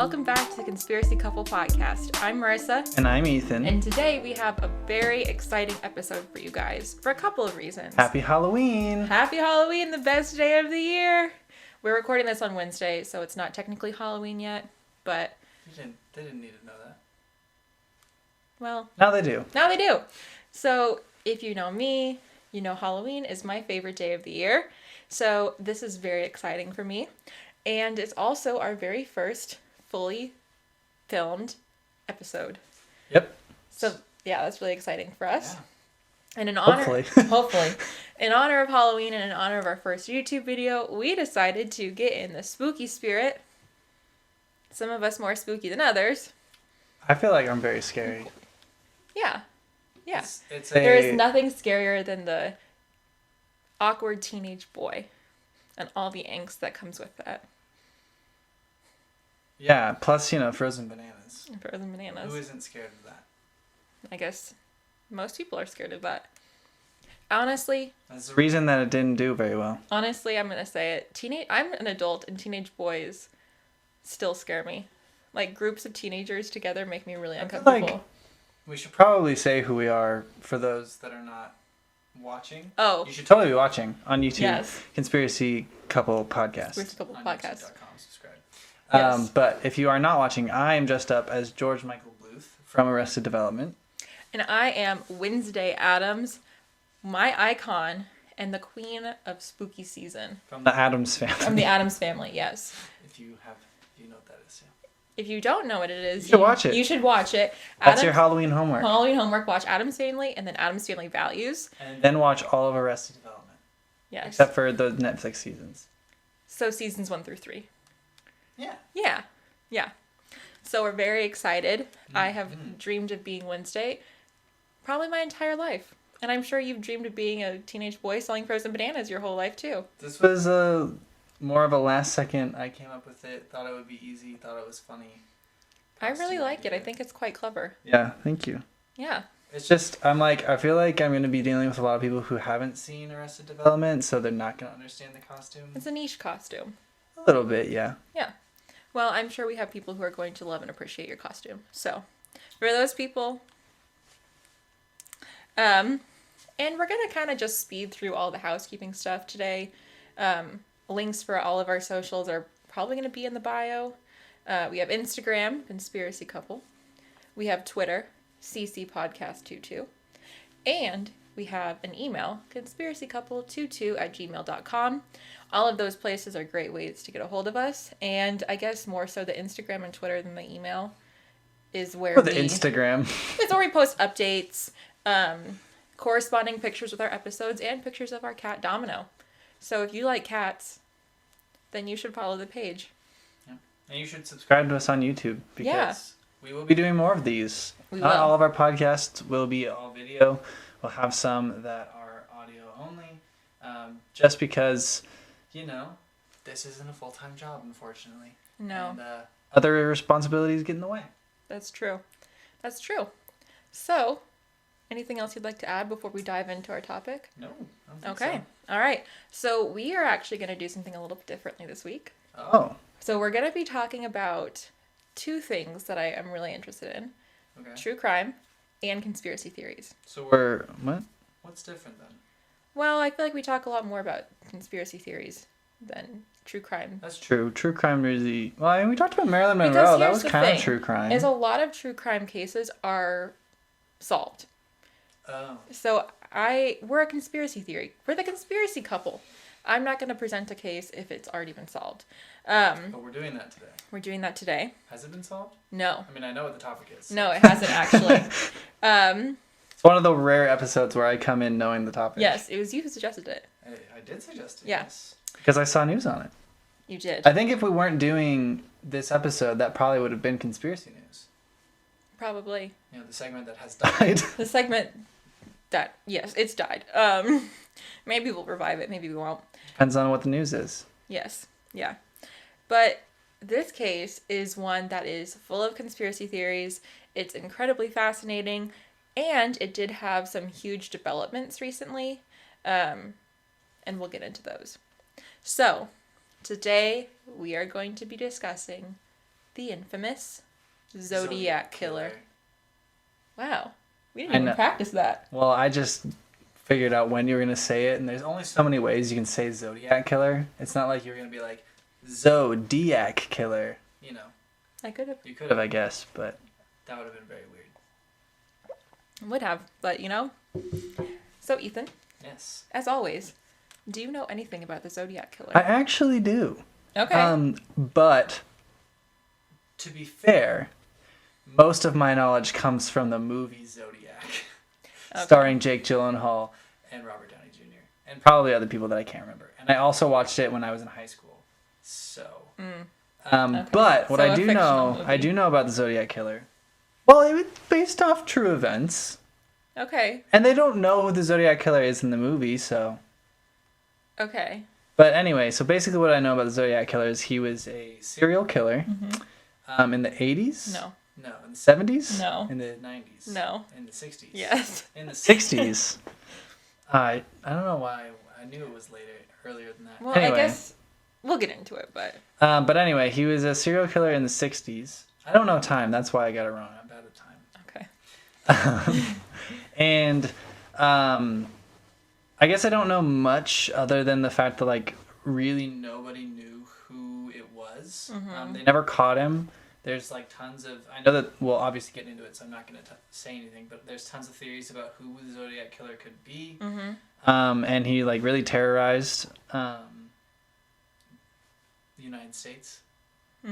Welcome back to the Conspiracy Couple podcast. I'm Marisa. And I'm Ethan. And today we have a very exciting episode for you guys for a couple of reasons. Happy Halloween! Happy Halloween, the best day of the year! We're recording this on Wednesday, so it's not technically Halloween yet, but... They didn't need to know that. Well... Now they do. Now they do! So, if you know me, you know Halloween is my favorite day of the year. So, this is very exciting for me. And it's also our very first fully filmed episode. Yep. So, yeah, that's really exciting for us. Yeah. And in honor, Hopefully. In honor of Halloween and in honor of our first YouTube video, we decided to get in the spooky spirit. Some of us more spooky than others. I feel like I'm very scary. Yeah. Yeah. There is nothing scarier than the awkward teenage boy and all the angst that comes with that. Yeah, plus, frozen bananas. Frozen bananas. Who isn't scared of that? I guess most people are scared of that. Honestly. That's the reason that it didn't do very well. Honestly, I'm going to say it. I'm an adult and teenage boys still scare me. Like, groups of teenagers together make me really uncomfortable. Like we should probably say who we are for those that are not watching. Oh. You should totally be watching on YouTube. Yes. Conspiracy Couple Podcast. Conspiracy Couple Podcast. YouTube.com, subscribe. Yes. But if you are not watching, I am dressed up as George Michael Bluth from Arrested Development. And I am Wednesday Addams, my icon, and the queen of spooky season. From the Addams family. From the Addams family, yes. If you know what that is, yeah. If you don't know what it is, you should watch it. You should watch it. That's your Halloween homework. Halloween homework, watch Addams Family and then Addams Family Values. And then watch all of Arrested Development. Yes. Except for the Netflix seasons. So seasons 1 through 3. Yeah. Yeah. So we're very excited. I have dreamed of being Wednesday probably my entire life. And I'm sure you've dreamed of being a teenage boy selling frozen bananas your whole life too. This was more of a last second. I came up with it. Thought it would be easy. Thought it was funny. I really like it. I think it's quite clever. Yeah, thank you. Yeah. It's just, I feel like I'm going to be dealing with a lot of people who haven't seen Arrested Development, so they're not going to understand the costume. It's a niche costume. A little bit, yeah. Yeah. Well, I'm sure we have people who are going to love and appreciate your costume. So, for those people, and we're going to kind of just speed through all the housekeeping stuff today. Links for all of our socials are probably going to be in the bio. We have Instagram, Conspiracy Couple. We have Twitter, CCPodcast22. And we have an email, conspiracycouple22@gmail.com. All of those places are great ways to get a hold of us. And I guess more so the Instagram and Twitter than the email is where Instagram. It's where we post updates, corresponding pictures with our episodes, and pictures of our cat Domino. So if you like cats, then you should follow the page. Yeah. And you should subscribe to us on YouTube because we will be doing more of these. Not all of our podcasts will be all video. We'll have some that are audio only. Just because, this isn't a full-time job, unfortunately. No. And other responsibilities get in the way. That's true. So, anything else you'd like to add before we dive into our topic? No. I don't think Okay. All right. So we are actually going to do something a little bit differently this week. Oh. So we're going to be talking about two things that I am really interested in. Okay. True crime and conspiracy theories. So what? What's different then? Well, I feel like we talk a lot more about conspiracy theories than true crime. That's true. True crime really... Well, we talked about Marilyn Monroe. That was kind of true crime. Is a lot of true crime cases are solved. Oh. So we're a conspiracy theory. We're the conspiracy couple. I'm not going to present a case if it's already been solved. But we're doing that today. We're doing that today. Has it been solved? No. I mean, I know what the topic is. No, it hasn't actually. It's one of the rare episodes where I come in knowing the topic. Yes, it was you who suggested it. I did suggest it. Yeah. Yes. Because I saw news on it. You did. I think if we weren't doing this episode, that probably would have been conspiracy news. Probably. The segment that has died. The segment that, yes, it's died. Maybe we'll revive it. Maybe we won't. Depends on what the news is. Yes. Yeah. But this case is one that is full of conspiracy theories. It's incredibly fascinating. And it did have some huge developments recently. And we'll get into those. So, today we are going to be discussing the infamous Zodiac Killer. Wow. We didn't even practice that. Well, I just figured out when you were going to say it, and there's only so many ways you can say Zodiac Killer. It's not like you're going to be like, Zodiac Killer. You know. I could have. You could have, I guess, but that would have been very weird. Would have, but you know. So, Ethan. Yes. As always, do you know anything about the Zodiac Killer? I actually do. Okay. But to be fair, most of my knowledge comes from the movie Zodiac, starring Jake Gyllenhaal and Robert Downey Jr. and probably other people that I can't remember. And I also watched it when I was in high school. So, but what I do know about the Zodiac Killer. Well, it was based off true events. Okay. And they don't know who the Zodiac Killer is in the movie, so. Okay. But anyway, so basically what I know about the Zodiac Killer is he was a serial killer in the 80s? No. No. In the 70s? No. In the 90s? No. In the 60s? Yes. In the 60s? I don't know why. I knew it was earlier than that. Well, anyway. I guess we'll get into it, but. But anyway, he was a serial killer in the 60s. I don't know time. That's why I got it wrong. I'm bad at time. Okay. And I guess I don't know much other than the fact that like really nobody knew who it was. They never caught him. There's like tons of, I know that we'll obviously get into it, so I'm not going to say anything, but there's tons of theories about who the Zodiac Killer could be. And he like really terrorized the United States.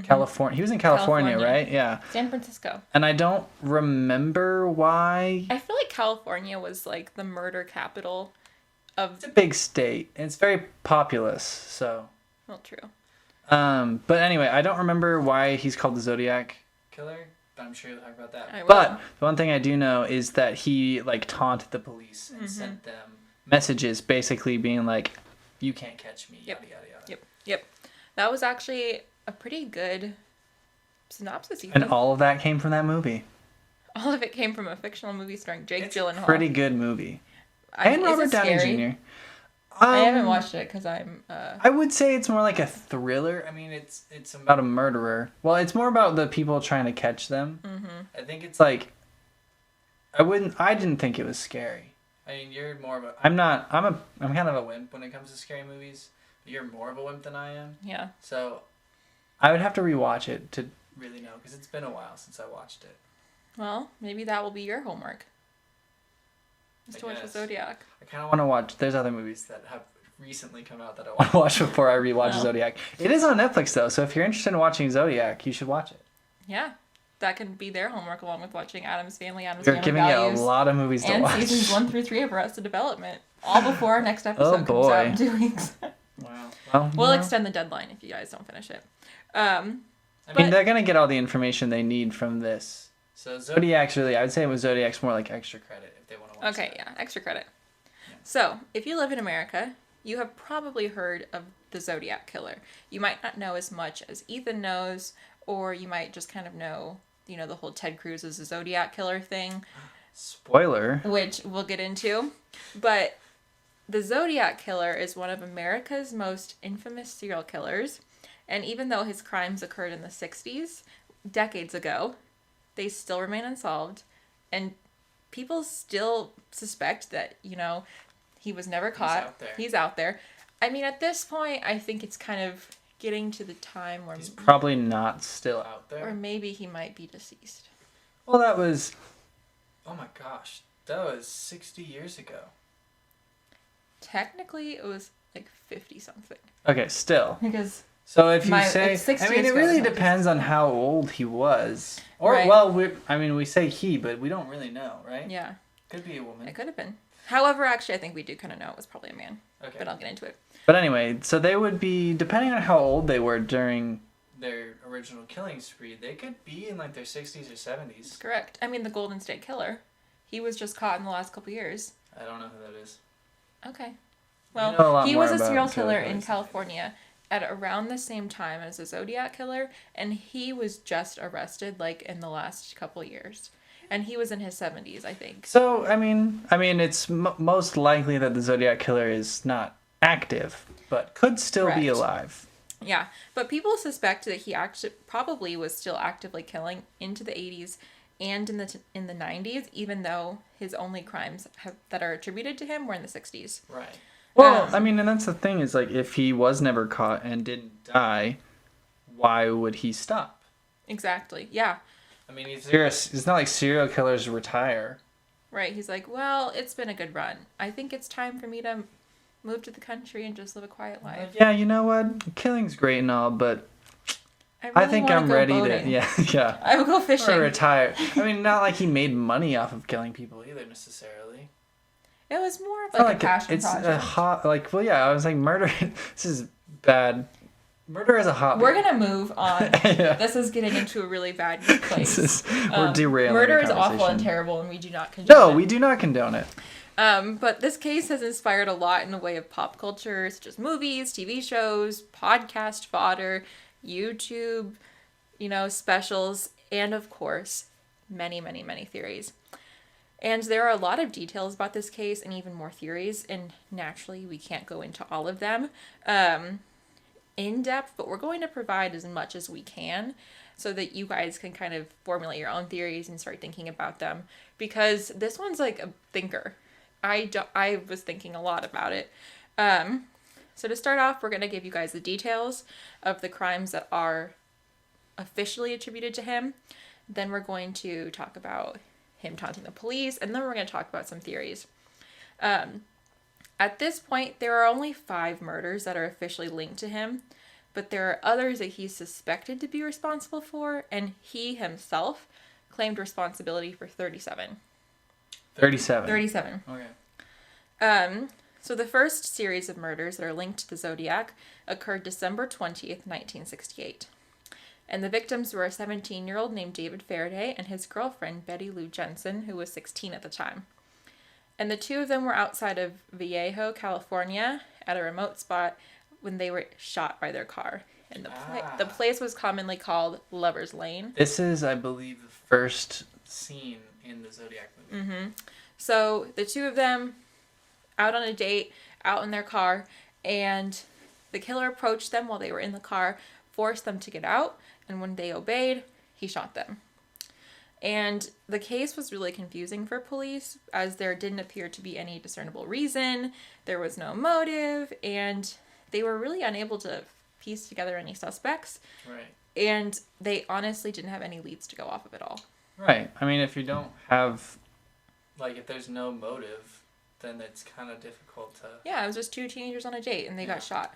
California. He was in California, right? Yeah. San Francisco. And I don't remember why. I feel like California was like the murder capital of. It's a big state. And it's very populous, so. Well, true. But anyway, I don't remember why he's called the Zodiac Killer, but I'm sure you'll talk about that. But the one thing I do know is that he like taunted the police and sent them messages basically being like, you can't catch me, yada, yada, yada. Yep. That was actually a pretty good synopsis, Ethan. And all of that came from that movie. All of it came from a fictional movie starring Jake Gyllenhaal. Pretty good movie. And Robert Downey Jr. I haven't watched it because I'm... I would say it's more like a thriller. I mean, it's about a murderer. Well, it's more about the people trying to catch them. I think it's like... I didn't think it was scary. I mean, you're more of a... I'm kind of a wimp when it comes to scary movies. But you're more of a wimp than I am. Yeah. So... I would have to rewatch it to really know, because it's been a while since I watched it. Well, maybe that will be your homework. Just to watch the Zodiac. I kind of want to watch... There's other movies that have recently come out that I want to watch before I rewatch Zodiac. It is on Netflix, though, so if you're interested in watching Zodiac, you should watch it. Yeah. That can be their homework, along with watching Addams Family, Addams You're Family giving Values, you a lot of movies to watch. And seasons 1 through 3 of Arrested Development. All before our next episode comes out in 2 weeks. Wow. Well, we'll extend the deadline if you guys don't finish it. I mean, they're going to get all the information they need from this. So Zodiac's really, I would say with Zodiac's more like extra credit if they want to watch Okay, yeah, extra credit. Yeah. So, if you live in America, you have probably heard of the Zodiac Killer. You might not know as much as Ethan knows, or you might just kind of know, you know, the whole Ted Cruz is a Zodiac Killer thing. Spoiler. Which we'll get into. But the Zodiac Killer is one of America's most infamous serial killers. And even though his crimes occurred in the 60s, decades ago, they still remain unsolved. And people still suspect that, you know, he was never caught. He's out there. I mean, at this point, I think it's kind of getting to the time where... He's probably not still out there. Or maybe he might be deceased. Well, that was... Oh my gosh. That was 60 years ago. Technically, it was like 50-something. Okay, still. Because... So if you say, I mean, it really depends on how old he was. Or, well, we say he, but we don't really know, right? Yeah. Could be a woman. It could have been. However, actually, I think we do kind of know it was probably a man. Okay. But I'll get into it. But anyway, so they would be, depending on how old they were during their original killing spree, they could be in like their 60s or 70s. That's correct. I mean, the Golden State Killer, he was just caught in the last couple years. I don't know who that is. Okay. Well, he was a serial killer in California at around the same time as the Zodiac Killer, and he was just arrested like in the last couple years. And he was in his 70s, I think. So, I mean, it's most likely that the Zodiac Killer is not active, but could still be alive. Yeah, but people suspect that he actually probably was still actively killing into the 80s and in the 90s, even though his only crimes that are attributed to him were in the 60s. Right. Well, I mean, and that's the thing is like if he was never caught and didn't die, why would he stop? Exactly. Yeah. I mean, it's not like serial killers retire. Right. He's like, well, it's been a good run. I think it's time for me to move to the country and just live a quiet life. Yeah, you know what? Killing's great and all, but I think I'm ready boating. to. Yeah. I would go fishing. Or retire. I mean, not like he made money off of killing people either necessarily. It was more of like a passion project. I was like, murder. This is bad. Murder is a hobby. We're gonna move on. Yeah. This is getting into a really bad place. We're derailing. Murder is awful and terrible, and we do not condone it. No, we do not condone it. But this case has inspired a lot in the way of pop culture, such as movies, TV shows, podcast fodder, YouTube, specials, and of course, many, many, many theories. And there are a lot of details about this case and even more theories, and naturally we can't go into all of them in depth, but we're going to provide as much as we can so that you guys can kind of formulate your own theories and start thinking about them, because this one's like a thinker. I was thinking a lot about it. So to start off, we're going to give you guys the details of the crimes that are officially attributed to him. Then we're going to talk about him taunting the police, and then we're going to talk about some theories. At this point, there are only 5 murders that are officially linked to him, but there are others that he's suspected to be responsible for, and he himself claimed responsibility for 37. 37. Okay. So the first series of murders that are linked to the Zodiac occurred December 20th, 1968. And the victims were a 17-year-old named David Faraday and his girlfriend, Betty Lou Jensen, who was 16 at the time. And the two of them were outside of Vallejo, California, at a remote spot when they were shot by their car. And the place was commonly called Lover's Lane. This is, I believe, the first scene in the Zodiac movie. Mm-hmm. So the two of them out on a date, out in their car, and the killer approached them while they were in the car, forced them to get out, and when they obeyed, he shot them. And the case was really confusing for police, as there didn't appear to be any discernible reason, there was no motive, and they were really unable to piece together any suspects. Right. And they honestly didn't have any leads to go off of it all. Right. I mean, if you don't have, if there's no motive, then it's kind of difficult to... Yeah, it was just 2 teenagers on a date, and they got shot.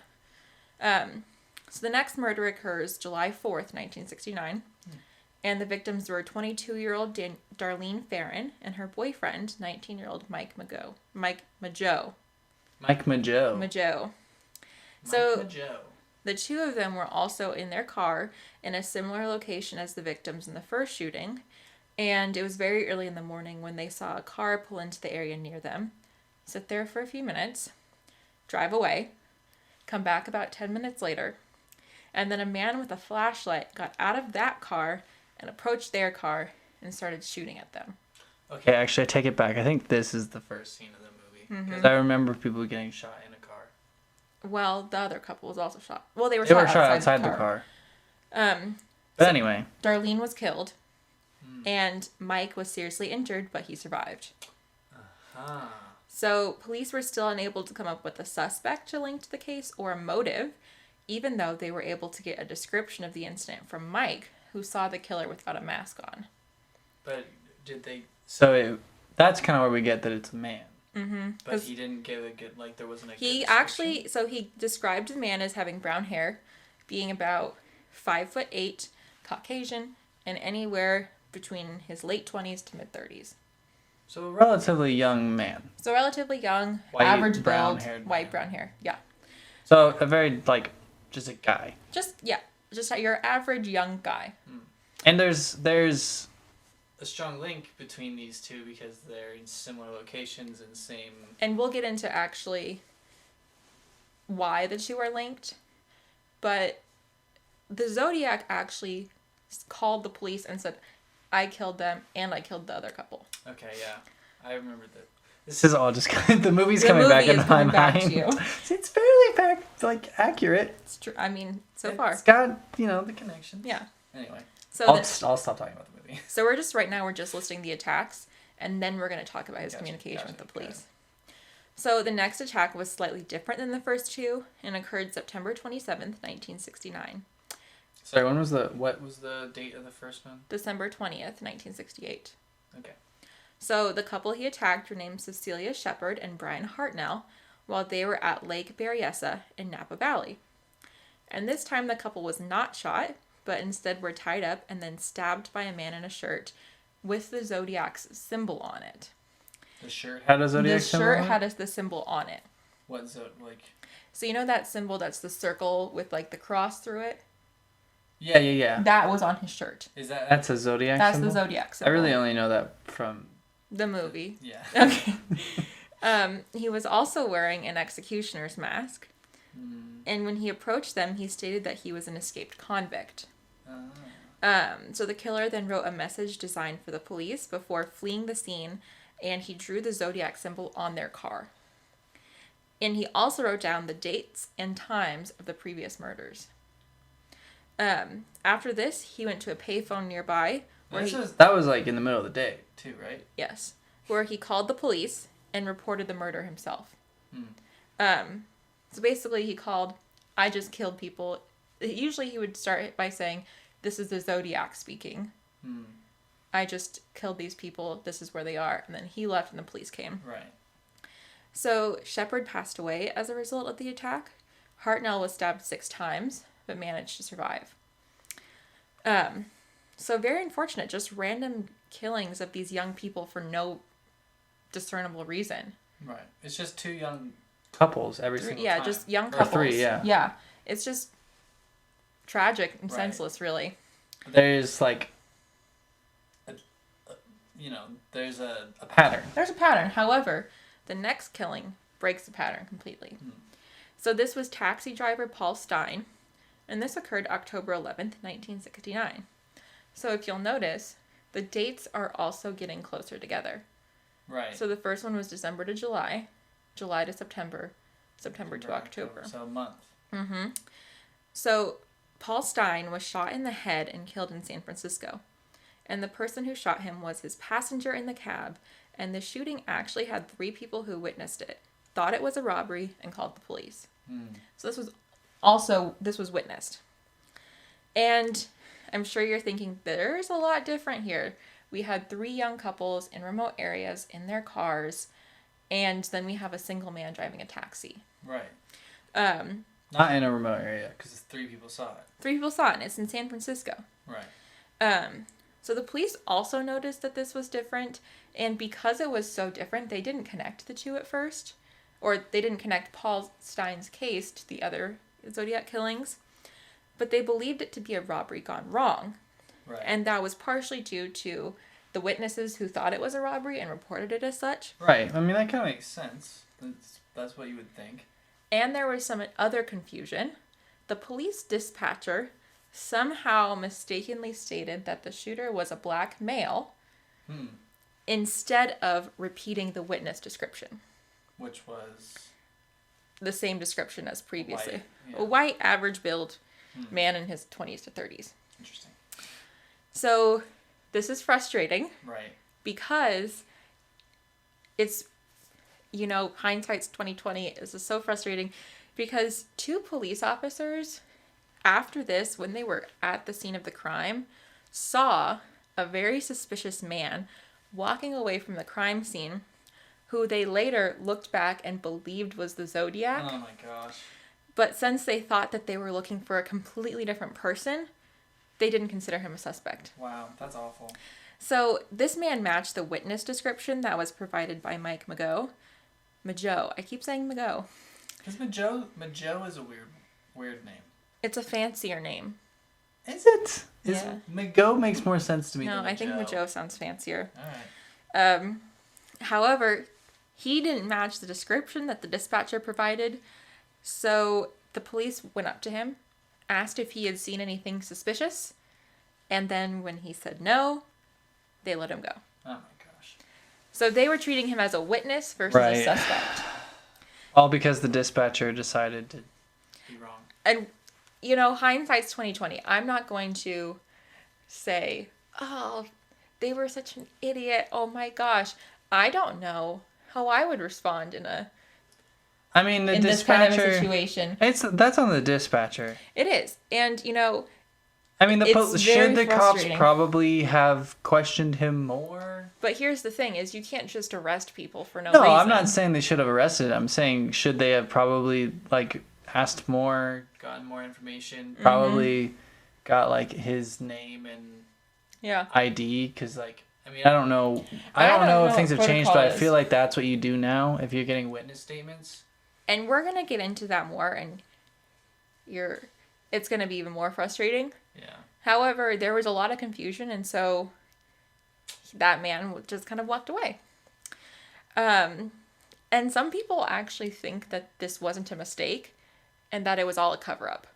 So the next murder occurs July 4th, 1969. And the victims were 22-year-old Darlene Farron and her boyfriend, 19-year-old Mike Mageau. So the two of them were also in their car in a similar location as the victims in the first shooting. And it was very early in the morning when they saw a car pull into the area near them, sit there for a few minutes, drive away, come back about 10 minutes later, and then a man with a flashlight got out of that car and approached their car and started shooting at them. Okay, actually, I take it back. I think this is the first scene of the movie. Because I remember people getting shot in a car. Well, the other couple was also shot. Well, they were shot outside the car. But anyway. Darlene was killed. And Mike was seriously injured, but he survived. Uh-huh. So police were still unable to come up with a suspect to link to the case or a motive, even though they were able to get a description of the incident from Mike, who saw the killer without a mask on. But did they... So that's kind of where we get that it's a man. Mm-hmm. But he didn't give a good... there wasn't a good description. Actually... So he described the man as having brown hair, being about 5'8", Caucasian, and anywhere between his late 20s to mid-30s. So a relatively young man. So relatively young, average build, white brown hair. Yeah. So a very, just a guy. Just your average young guy. And there's a strong link between these two because they're in similar locations and same... And we'll get into actually why the two are linked. But the Zodiac actually called the police and said, I killed them and I killed the other couple. Okay, yeah. I remember that. This is all just the movie's coming back in my mind. It's fairly accurate. It's true. I mean, so far it's got the connection. Yeah. Anyway, so I'll stop talking about the movie. So we're just listing the attacks, and then we're going to talk about his communication with the police. So the next attack was slightly different than the first two, and occurred September 27th, 1969. Sorry, what was the date of the first one? December 20th, 1968. Okay. So the couple he attacked were named Cecilia Shepard and Brian Hartnell, while they were at Lake Berryessa in Napa Valley. And this time the couple was not shot, but instead were tied up and then stabbed by a man in a shirt with the Zodiac's symbol on it. The shirt had a Zodiac symbol on it? The shirt had the symbol on it. What So you know that symbol that's the circle with the cross through it? Yeah. That was on his shirt. That's a Zodiac symbol? That's the Zodiac symbol. I really only know that from the movie. Yeah. Okay. He was also wearing an executioner's mask. And when he approached them, he stated that he was an escaped convict. So the killer then wrote a message designed for the police before fleeing the scene, and he drew the Zodiac symbol on their car. And he also wrote down the dates and times of the previous murders. After this, he went to a payphone nearby. That was in the middle of the day, too, right? Yes. Where he called the police and reported the murder himself. So basically he called, I just killed people. Usually he would start by saying, this is the Zodiac speaking. I just killed these people. This is where they are. And then he left and the police came. Right. So Shepard passed away as a result of the attack. Hartnell was stabbed 6 times, but managed to survive. So very unfortunate, just random killings of these young people for no discernible reason. Right. It's just 2 young couples every single time. Yeah, just young couples. Or 3, yeah. Yeah. It's just tragic and senseless, really. There's there's a pattern. There's a pattern. However, the next killing breaks the pattern completely. So this was taxi driver Paul Stein, and this occurred October 11th, 1969. So if you'll notice, the dates are also getting closer together. Right. So the first one was December to July, July to September, September to October. So a month. Mm-hmm. So Paul Stein was shot in the head and killed in San Francisco. And the person who shot him was his passenger in the cab, and the shooting actually had 3 people who witnessed it, thought it was a robbery, and called the police. So this was witnessed. And I'm sure you're thinking, there's a lot different here. We had 3 young couples in remote areas in their cars, and then we have a single man driving a taxi. Right. Not in a remote area, because 3 people saw it. 3 people saw it, and it's in San Francisco. Right. So the police also noticed that this was different, and because it was so different, they didn't connect the 2 at first, or they didn't connect Paul Stein's case to the other Zodiac killings, but they believed it to be a robbery gone wrong. Right. And that was partially due to the witnesses who thought it was a robbery and reported it as such. Right. I mean, that kind of makes sense. That's what you would think. And there was some other confusion. The police dispatcher somehow mistakenly stated that the shooter was a black male instead of repeating the witness description. Which was? The same description as previously. White, A white, average build man in his 20s to 30s. Interesting. So this is frustrating. Right. Because it's, hindsight's 2020. This is so frustrating because 2 police officers, after this, when they were at the scene of the crime, saw a very suspicious man walking away from the crime scene, who they later looked back and believed was the Zodiac. Oh my gosh. But since they thought that they were looking for a completely different person, they didn't consider him a suspect. Wow, that's awful. So this man matched the witness description that was provided by Mike Mageau. Mageau. I keep saying Mageau. Because Mageau is a weird name. It's a fancier name. Is it? Yeah. Mageau makes more sense to me than No, Mageau. I think Mageau sounds fancier. All right. However, he didn't match the description that the dispatcher provided, so the police went up to him, asked if he had seen anything suspicious, and then when he said no, they let him go. Oh my gosh. So they were treating him as a witness versus a suspect. All because the dispatcher decided to be wrong. And, hindsight's 2020. I'm not going to say, oh, they were such an idiot. Oh my gosh. I don't know how I would respond in this kind of a situation. That's on the dispatcher. It is. And, should the cops probably have questioned him more? But here's the thing is you can't just arrest people for no reason. No, I'm not saying they should have arrested him. I'm saying should they have probably asked more, gotten more information, probably got his name and ID cuz I don't know. I don't know if things have changed, but I feel like that's what you do now if you're getting witness statements. And we're going to get into that more and it's going to be even more frustrating. Yeah. However, there was a lot of confusion, and so that man just kind of walked away. And some people actually think that this wasn't a mistake and that it was all a cover-up.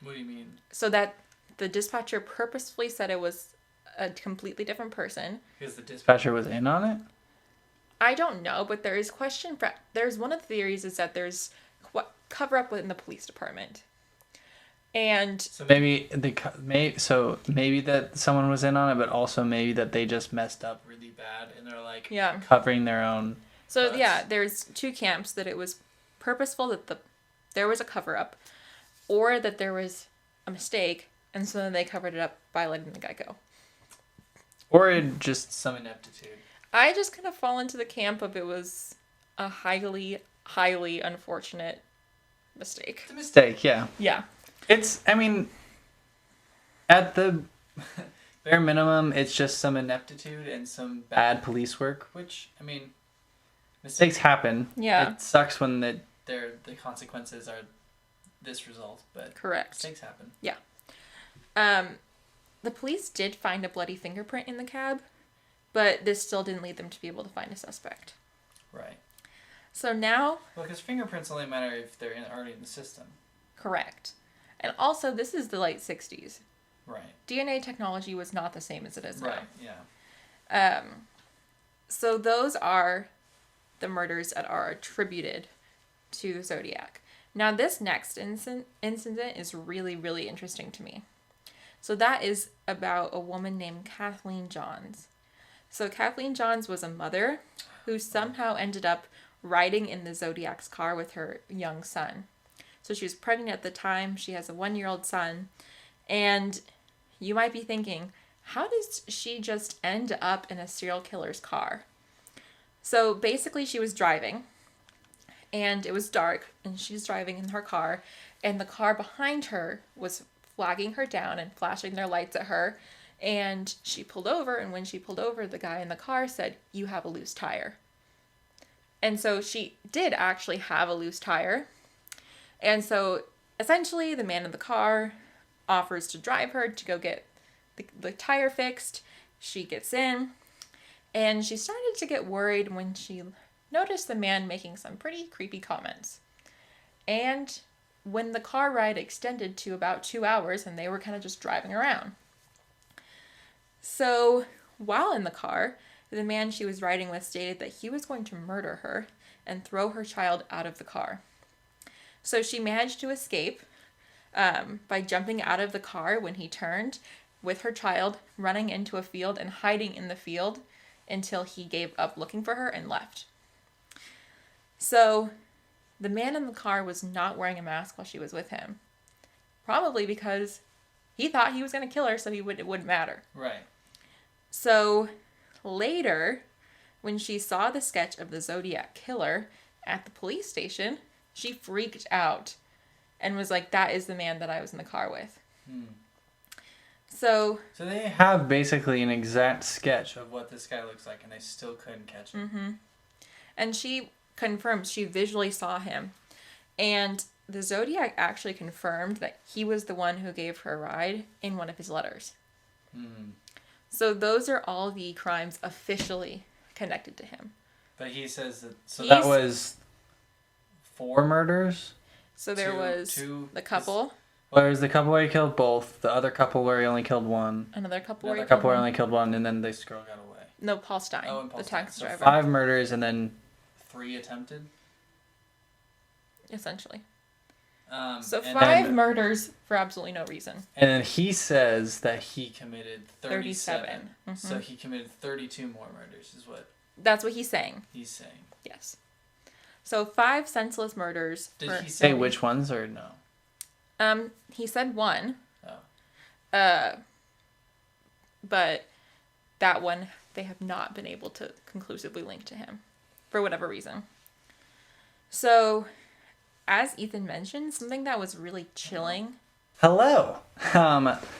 What do you mean? So that the dispatcher purposefully said it was a completely different person. Because the dispatcher was in on it? I don't know, but there is there's one of the theories is that there's cover-up within the police department. And so maybe maybe that someone was in on it, but also maybe that they just messed up really bad and they're covering their own. So there's two camps that it was purposeful that there was a cover up, or that there was a mistake, and so then they covered it up by letting the guy go. Or just some ineptitude. I just kind of fall into the camp of it was a highly, highly unfortunate mistake. It's a mistake, yeah. Yeah. At the bare minimum, it's just some ineptitude and some bad police work, which, mistakes happen. Yeah. It sucks when the consequences are this result, but correct. Mistakes happen. Yeah. The police did find a bloody fingerprint in the cab, but this still didn't lead them to be able to find a suspect. Right. So now... Well, because fingerprints only matter if they're already in the system. Correct. And also, this is the late 60s. Right. DNA technology was not the same as it is now. Right, yeah. So those are the murders that are attributed to the Zodiac. Now, this next incident is really, really interesting to me. So that is about a woman named Kathleen Johns. So Kathleen Johns was a mother who somehow ended up riding in the Zodiac's car with her young son. So she was pregnant at the time. She has a 1-year-old son. And you might be thinking, how does she just end up in a serial killer's car? So basically she was driving and it was dark and she's driving in her car and the car behind her was flagging her down and flashing their lights at her. And she pulled over, and when she pulled over, the guy in the car said, "You have a loose tire." And so she did actually have a loose tire. And so essentially the man in the car offers to drive her to go get the tire fixed. She gets in and she started to get worried when she noticed the man making some pretty creepy comments. And when the car ride extended to about 2 hours and they were kind of just driving around. So while in the car, the man she was riding with stated that he was going to murder her and throw her child out of the car. So she managed to escape by jumping out of the car when he turned with her child, running into a field and hiding in the field until he gave up looking for her and left. So the man in the car was not wearing a mask while she was with him. Probably because he thought he was going to kill her, so it wouldn't matter. Right. So later, when she saw the sketch of the Zodiac Killer at the police station, she freaked out and was like, that is the man that I was in the car with. So they have basically an exact sketch of what this guy looks like, and they still couldn't catch him. Mm-hmm. And she confirmed, she visually saw him. And the Zodiac actually confirmed that he was the one who gave her a ride in one of his letters. So those are all the crimes officially connected to him. But he says that... So that was 4 murders? So there was the couple. Well, there's the couple where he killed both. The other couple where he only killed one. Another couple where he only killed one. And then this girl got away. No, Paul Stein, Oh, and Paul the Stein. taxi So driver. 5 murders and then 3 attempted? Essentially. So 5 murders for absolutely no reason. And then he says that he committed 37. Mm-hmm. So he committed 32 more murders is what... That's what he's saying. He's saying. Yes. So 5 senseless murders. Did he say which ones or no? He said 1. Oh. But that one they have not been able to conclusively link to him for whatever reason. So, as Ethan mentioned, something that was really chilling. Hello.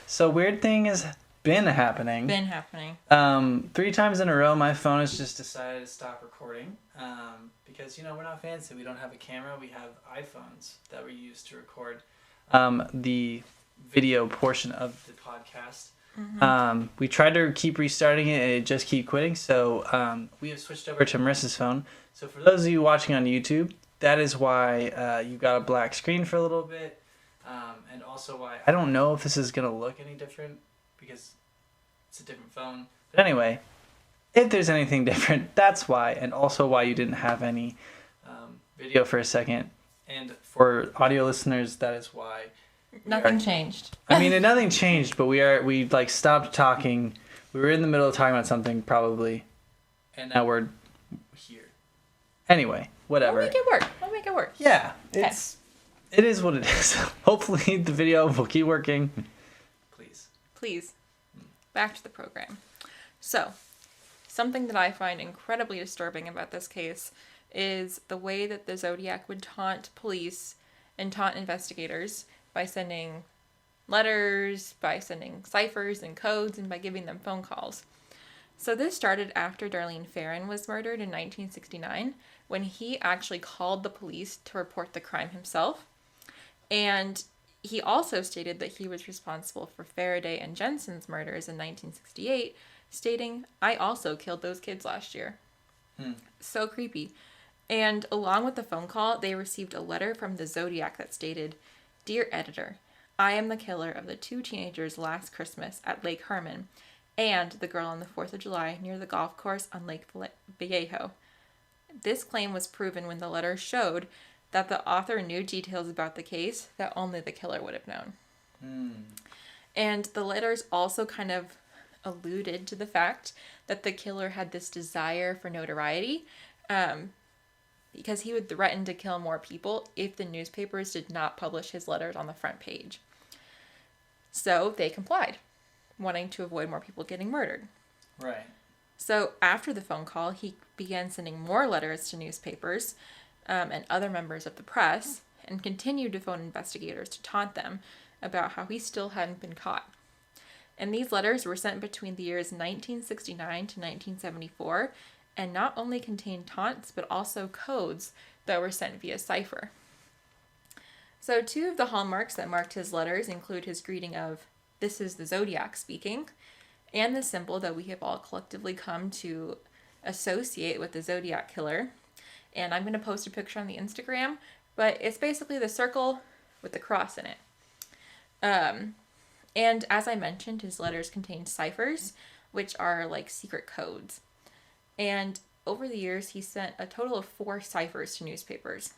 So weird thing has been happening. 3 times in a row, my phone has just decided to stop recording. Because, we're not fancy. We don't have a camera. We have iPhones that we use to record the video portion of the podcast. Mm-hmm. We tried to keep restarting it and it just keep quitting. So we have switched over to Marissa's phone. So for those of you watching on YouTube, that is why you got a black screen for a little bit. And also why I don't know if this is going to look any different because it's a different phone. But anyway, if there's anything different, that's why. And also why you didn't have any video for a second. And for audio listeners, that is why. Nothing changed. I mean, nothing changed, but we stopped talking. We were in the middle of talking about something probably. And now we're here. Anyway, whatever. We'll make it work. Yeah, it is what it is. Hopefully the video will keep working. Please. Back to the program. So, something that I find incredibly disturbing about this case is the way that the Zodiac would taunt police and taunt investigators by sending letters, by sending ciphers and codes, and by giving them phone calls. So this started after Darlene Ferrin was murdered in 1969, when he actually called the police to report the crime himself. And he also stated that he was responsible for Faraday and Jensen's murders in 1968, stating, "I also killed those kids last year." So creepy. And along with the phone call, they received a letter from the Zodiac that stated, "Dear editor, I am the killer of the 2 teenagers last Christmas at Lake Herman and the girl on the 4th of July near the golf course on Lake Vallejo." This claim was proven when the letter showed that the author knew details about the case that only the killer would have known. And the letters also kind of alluded to the fact that the killer had this desire for notoriety, because he would threaten to kill more people if the newspapers did not publish his letters on the front page. So they complied, wanting to avoid more people getting murdered. Right. So after the phone call, he began sending more letters to newspapers and other members of the press, and continued to phone investigators to taunt them about how he still hadn't been caught. And these letters were sent between the years 1969 to 1974, and not only contained taunts, but also codes that were sent via cipher. So 2 of the hallmarks that marked his letters include his greeting of, "This is the Zodiac speaking," and the symbol that we have all collectively come to associate with the Zodiac Killer. And I'm going to post a picture on the Instagram, but it's basically the circle with the cross in it. And as I mentioned, his letters contained ciphers, which are like secret codes. And over the years, he sent a total of 4 ciphers to newspapers.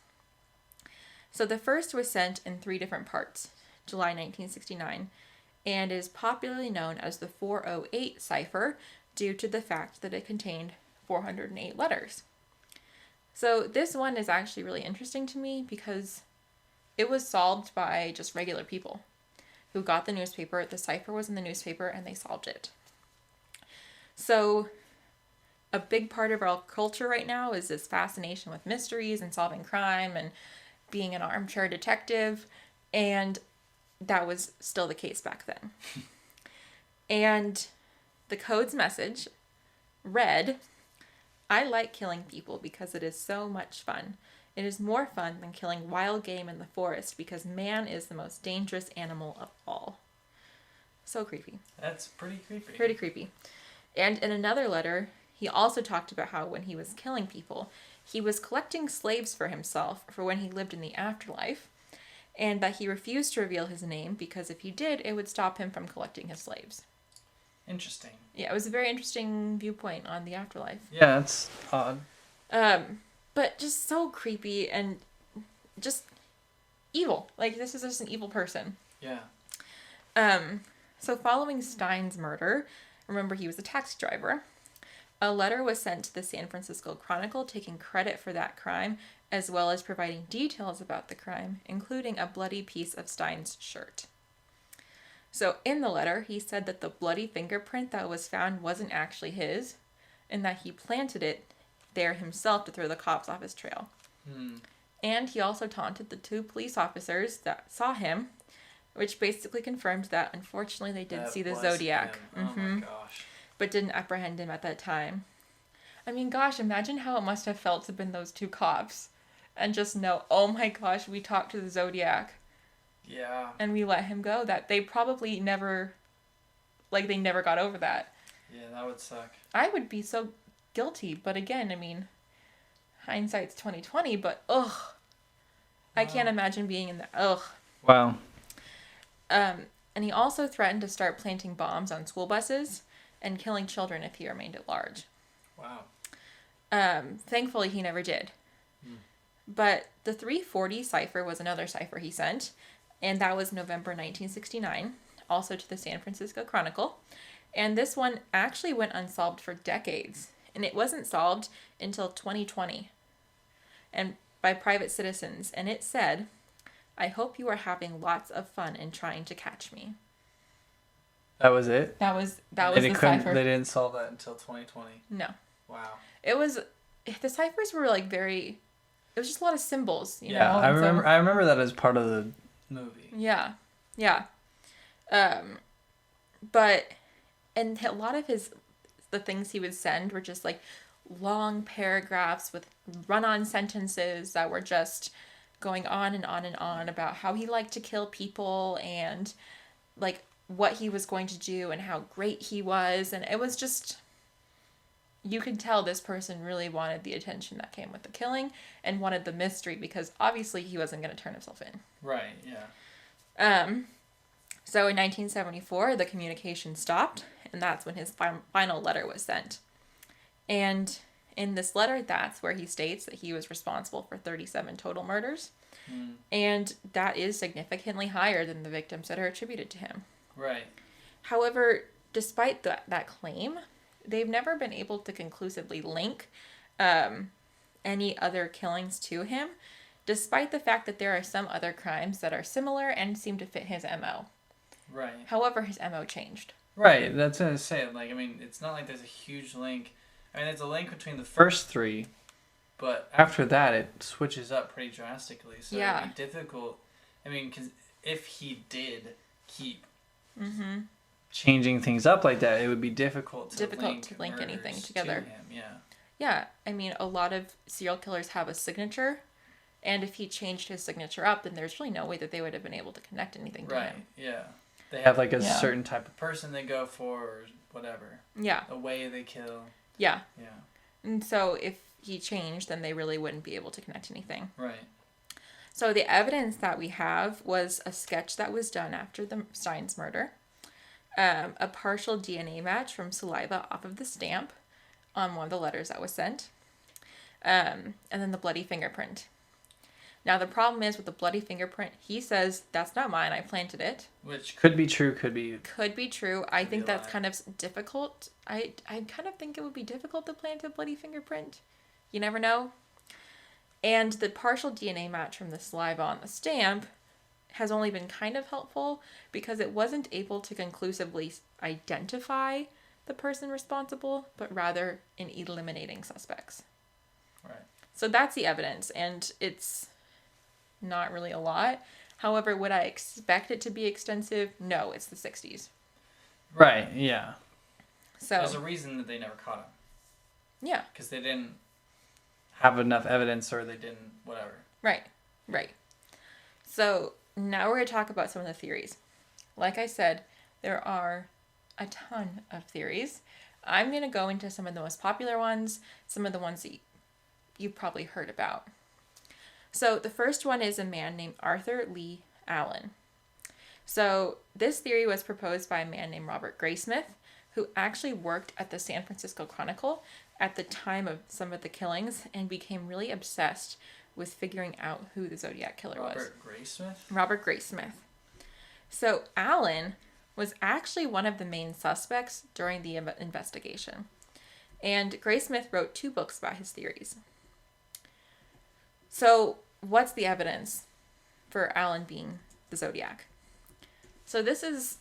So the first was sent in 3 different parts, July 1969, and is popularly known as the 408 cipher due to the fact that it contained 408 letters. So this one is actually really interesting to me because it was solved by just regular people who got the newspaper. The cipher was in the newspaper and they solved it. So a big part of our culture right now is this fascination with mysteries and solving crime and being an armchair detective. And that was still the case back then. And the code's message read, "I like killing people because it is so much fun. It is more fun than killing wild game in the forest because man is the most dangerous animal of all." So creepy. That's pretty creepy. Pretty creepy. And in another letter, he also talked about how when he was killing people, he was collecting slaves for himself for when he lived in the afterlife, and that he refused to reveal his name because if he did, it would stop him from collecting his slaves. Interesting. Yeah, it was a very interesting viewpoint on the afterlife. Yeah, that's odd. But just so creepy and just evil. Like, this is just an evil person. Yeah. So following Stein's murder, remember he was a taxi driver, a letter was sent to the San Francisco Chronicle taking credit for that crime, as well as providing details about the crime, including a bloody piece of Stein's shirt. So in the letter, he said that the bloody fingerprint that was found wasn't actually his, and that he planted it there himself to throw the cops off his trail. And he also taunted the 2 police officers that saw him, which basically confirmed that unfortunately they did see the Zodiac. Oh my gosh. But didn't apprehend him at that time. I mean, gosh, imagine how it must have felt to have been those 2 cops and just know, oh my gosh, we talked to the Zodiac. Yeah. And we let him go. That they probably never, like, they never got over that. Yeah, that would suck. I would be so guilty, but again, I mean, hindsight's 2020, but ugh. Wow. I can't imagine being in that. Ugh. Wow. And he also threatened to start planting bombs on school buses and killing children if he remained at large. Wow. Thankfully, he never did. But the 340 cipher was another cipher he sent, and that was November 1969, also to the San Francisco Chronicle. And this one actually went unsolved for decades, and it wasn't solved until 2020, and by private citizens. And it said, "I hope you are having lots of fun in trying to catch me." That was it? That was the cipher. They didn't solve that until 2020? No. Wow. The ciphers were like very... It was just a lot of symbols, you know? I remember that as part of the movie. Yeah. But, and a lot of the things he would send were just like long paragraphs with run-on sentences that were just going on and on and on about how he liked to kill people and like what he was going to do and how great he was. And it was just... You could tell this person really wanted the attention that came with the killing and wanted the mystery because obviously he wasn't going to turn himself in. Right, yeah. So in 1974, the communication stopped, and that's when his final letter was sent. And in this letter, that's where he states that he was responsible for 37 total murders. And that is significantly higher than the victims that are attributed to him. Right. However, despite that claim... They've never been able to conclusively link any other killings to him, despite the fact that there are some other crimes that are similar and seem to fit his MO. Right. However, his MO changed. Right, that's what I was saying. Like, I mean, it's not like there's a huge link. I mean, there's a link between the first 3, but after that, it switches up pretty drastically. So yeah. It'd be difficult. I mean, because if he did keep... changing things up like that, it would be difficult to link anything together. To him, yeah, I mean, a lot of serial killers have a signature, and if he changed his signature up, then there's really no way that they would have been able to connect anything to him. Right, yeah. They have like a certain type of person they go for, or whatever. Yeah. A way they kill. Yeah. Yeah. And so if he changed, then they really wouldn't be able to connect anything. Right. So the evidence that we have was a sketch that was done after the Stein's murder. A partial DNA match from saliva off of the stamp on one of the letters that was sent. And then the bloody fingerprint. Now, the problem is with the bloody fingerprint, he says, that's not mine, I planted it. Which could be true, could be true. I think that's kind of difficult. I kind of think it would be difficult to plant a bloody fingerprint. You never know. And the partial DNA match from the saliva on the stamp has only been kind of helpful because it wasn't able to conclusively identify the person responsible, but rather in eliminating suspects. Right. So that's the evidence, and it's not really a lot. However, would I expect it to be extensive? No, it's the 60s. Right, yeah. So there's a reason that they never caught him. Yeah. Because they didn't have enough evidence or they didn't whatever. Right. So now we're going to talk about some of the theories. Like I said, there are a ton of theories. I'm going to go into some of the most popular ones, some of the ones that you've probably heard about. So the first one is a man named Arthur Lee Allen. So this theory was proposed by a man named Robert Graysmith, who actually worked at the San Francisco Chronicle at the time of some of the killings and became really obsessed with figuring out who the Zodiac Killer was. Robert Graysmith? Robert Graysmith. So Allen was actually one of the main suspects during the investigation. And Graysmith wrote 2 books about his theories. So what's the evidence for Allen being the Zodiac? So this is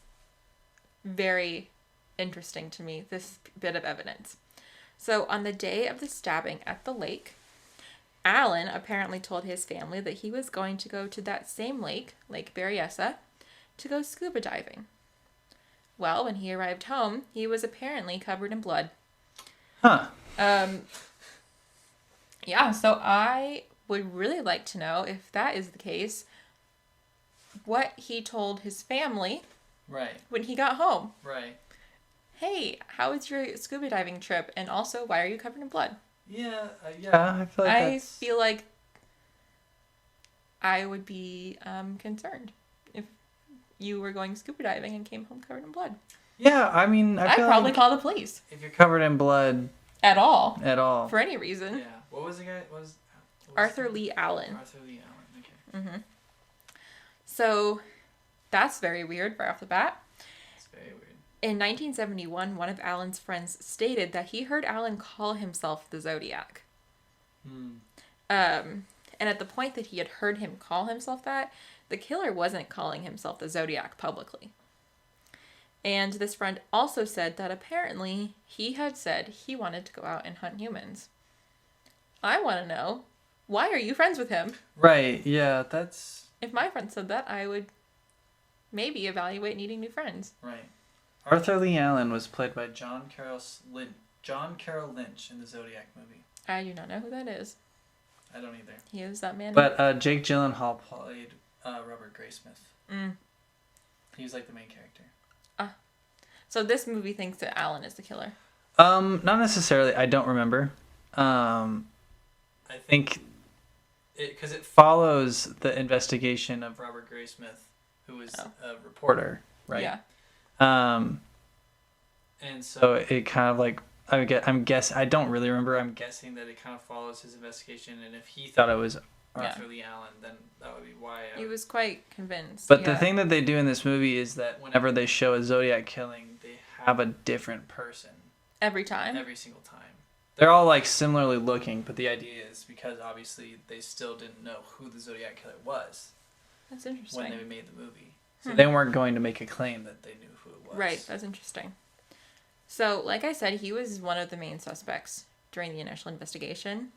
very interesting to me, this bit of evidence. So on the day of the stabbing at the lake, Allen apparently told his family that he was going to go to that same lake, Lake Berryessa, to go scuba diving. Well, when he arrived home, he was apparently covered in blood. Huh. Yeah, so I would really like to know, if that is the case, what he told his family when he got home. Right. Hey, how was your scuba diving trip? And also, why are you covered in blood? Yeah, I feel like I feel like I would be concerned if you were going scuba diving and came home covered in blood. Yeah, I mean, I'd probably call the police. If you're covered in blood at all, for any reason. Yeah. What was the guy? What was Arthur Lee Allen. Arthur Lee Allen. Okay. Mm-hmm. So that's very weird right off the bat. It's very weird. In 1971, one of Allen's friends stated that he heard Allen call himself the Zodiac. And at the point that he had heard him call himself that, the killer wasn't calling himself the Zodiac publicly. And this friend also said that apparently he had said he wanted to go out and hunt humans. I want to know, why are you friends with him? Right, yeah, that's... If my friend said that, I would maybe evaluate needing new friends. Right. Arthur Lee Allen was played by John Carroll Lynch in the Zodiac movie. I do not know who that is. I don't either. He is that man. But Jake Gyllenhaal played Robert Graysmith. He was like the main character. So this movie thinks that Allen is the killer. Not necessarily. I don't remember. I think because it follows the investigation of Robert Graysmith, who was a reporter, right? Yeah. And so it kind of like I don't really remember. I'm guessing that it kind of follows his investigation, and if he thought it was Arthur Lee Allen, then that would be why. He was quite convinced. But the thing that they do in this movie is that whenever they show a Zodiac killing, they have a different person. Every time? Every single time. They're all like similarly looking, but the idea is because obviously they still didn't know who the Zodiac Killer was. That's interesting. When they made the movie. So they weren't going to make a claim that they knew who it was. Right, that's interesting. So, like I said, he was one of the main suspects during the initial investigation.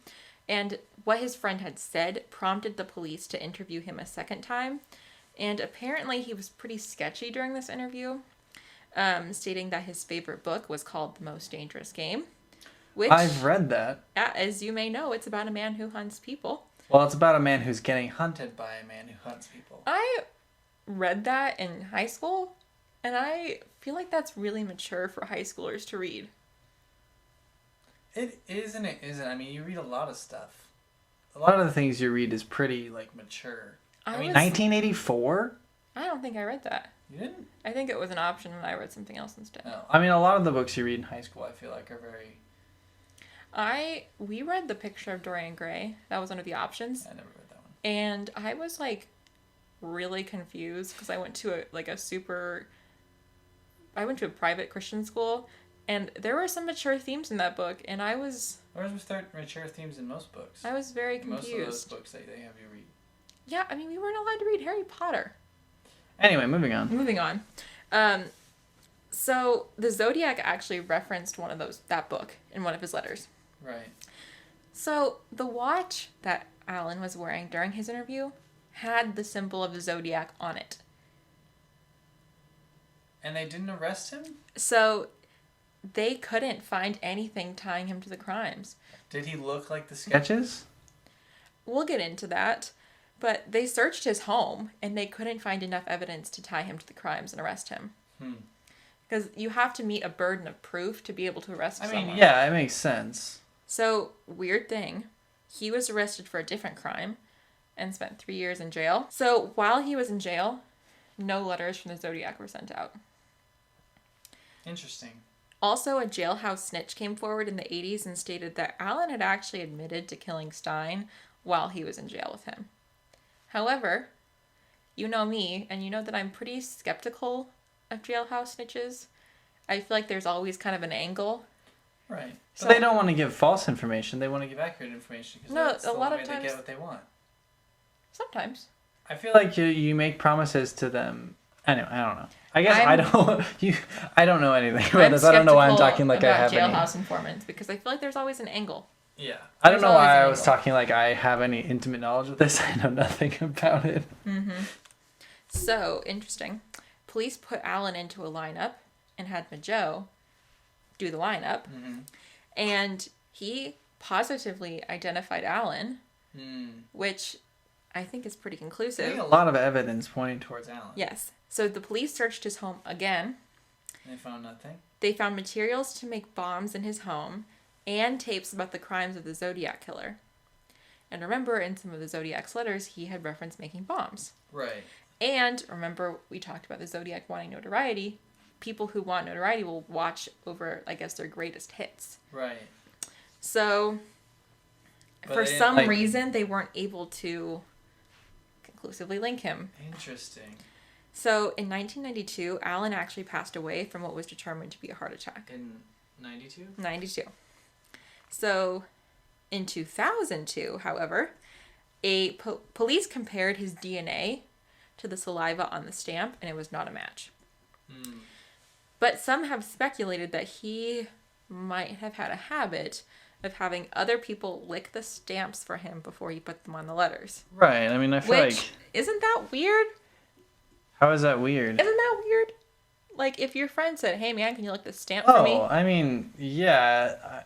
And what his friend had said prompted the police to interview him a second time. And apparently he was pretty sketchy during this interview, stating that his favorite book was called The Most Dangerous Game. Which, I've read that. As you may know, it's about a man who hunts people. Well, it's about a man who's getting hunted by a man who hunts people. I read that in high school, and I feel like that's really mature for high schoolers to read. It isn't. I mean, you read a lot of stuff. A lot of the things you read is pretty, like, mature. I mean, 1984? I don't think I read that. You didn't? I think it was an option, and I read something else instead. No. I mean, a lot of the books you read in high school, I feel like, are very... We read The Picture of Dorian Gray. That was one of the options. I never read that one. And I was, like, really confused, because I went to a private Christian school, and there were some mature themes in that book, and I was... There was mature themes in most books. I was very confused. Most of those books that they have you read. Yeah, I mean, we weren't allowed to read Harry Potter. Anyway, moving on. So the Zodiac actually referenced that book in one of his letters. Right. So the watch that Allen was wearing during his interview had the symbol of the Zodiac on it. And they didn't arrest him? So they couldn't find anything tying him to the crimes. Did he look like the sketches? We'll get into that. But they searched his home, and they couldn't find enough evidence to tie him to the crimes and arrest him. Because you have to meet a burden of proof to be able to arrest someone. I mean, yeah, it makes sense. So, weird thing, he was arrested for a different crime and spent 3 years in jail. So, while he was in jail, no letters from the Zodiac were sent out. Interesting. Also, a jailhouse snitch came forward in the 80s and stated that Alan had actually admitted to killing Stein while he was in jail with him. However, you know me, and you know that I'm pretty skeptical of jailhouse snitches. I feel like there's always kind of an angle. Right. But they don't want to give false information. They want to give accurate information. No, that's a lot of times they get what they want. Sometimes. I feel like you make promises to them. Anyway, I don't know. I guess I don't know anything about this. I don't know why I'm talking like I have jailhouse informants, because I feel like there's always an angle. Yeah. I don't know why I was talking like I have any intimate knowledge of this. I know nothing about it. Mm-hmm. So, interesting. Police put Alan into a lineup and had Majo do the lineup. Mm-hmm. And he positively identified Alan, which I think is pretty conclusive. I think a lot of evidence pointing towards Alan. Yes. So the police searched his home again. They found nothing? They found materials to make bombs in his home and tapes about the crimes of the Zodiac Killer. And remember, in some of the Zodiac's letters, he had referenced making bombs. Right. And remember, we talked about the Zodiac wanting notoriety. People who want notoriety will watch over, I guess, their greatest hits. Right. So, for some reason, they weren't able to conclusively link him. Interesting. So, in 1992, Alan actually passed away from what was determined to be a heart attack. In 92? 92. So, in 2002, however, police compared his DNA to the saliva on the stamp, and it was not a match. But some have speculated that he might have had a habit of having other people lick the stamps for him before he put them on the letters. Right. I mean, I feel like... Isn't that weird? How is that weird? Isn't that weird? Like, if your friend said, hey, man, can you lick this stamp for me? Oh, I mean, yeah,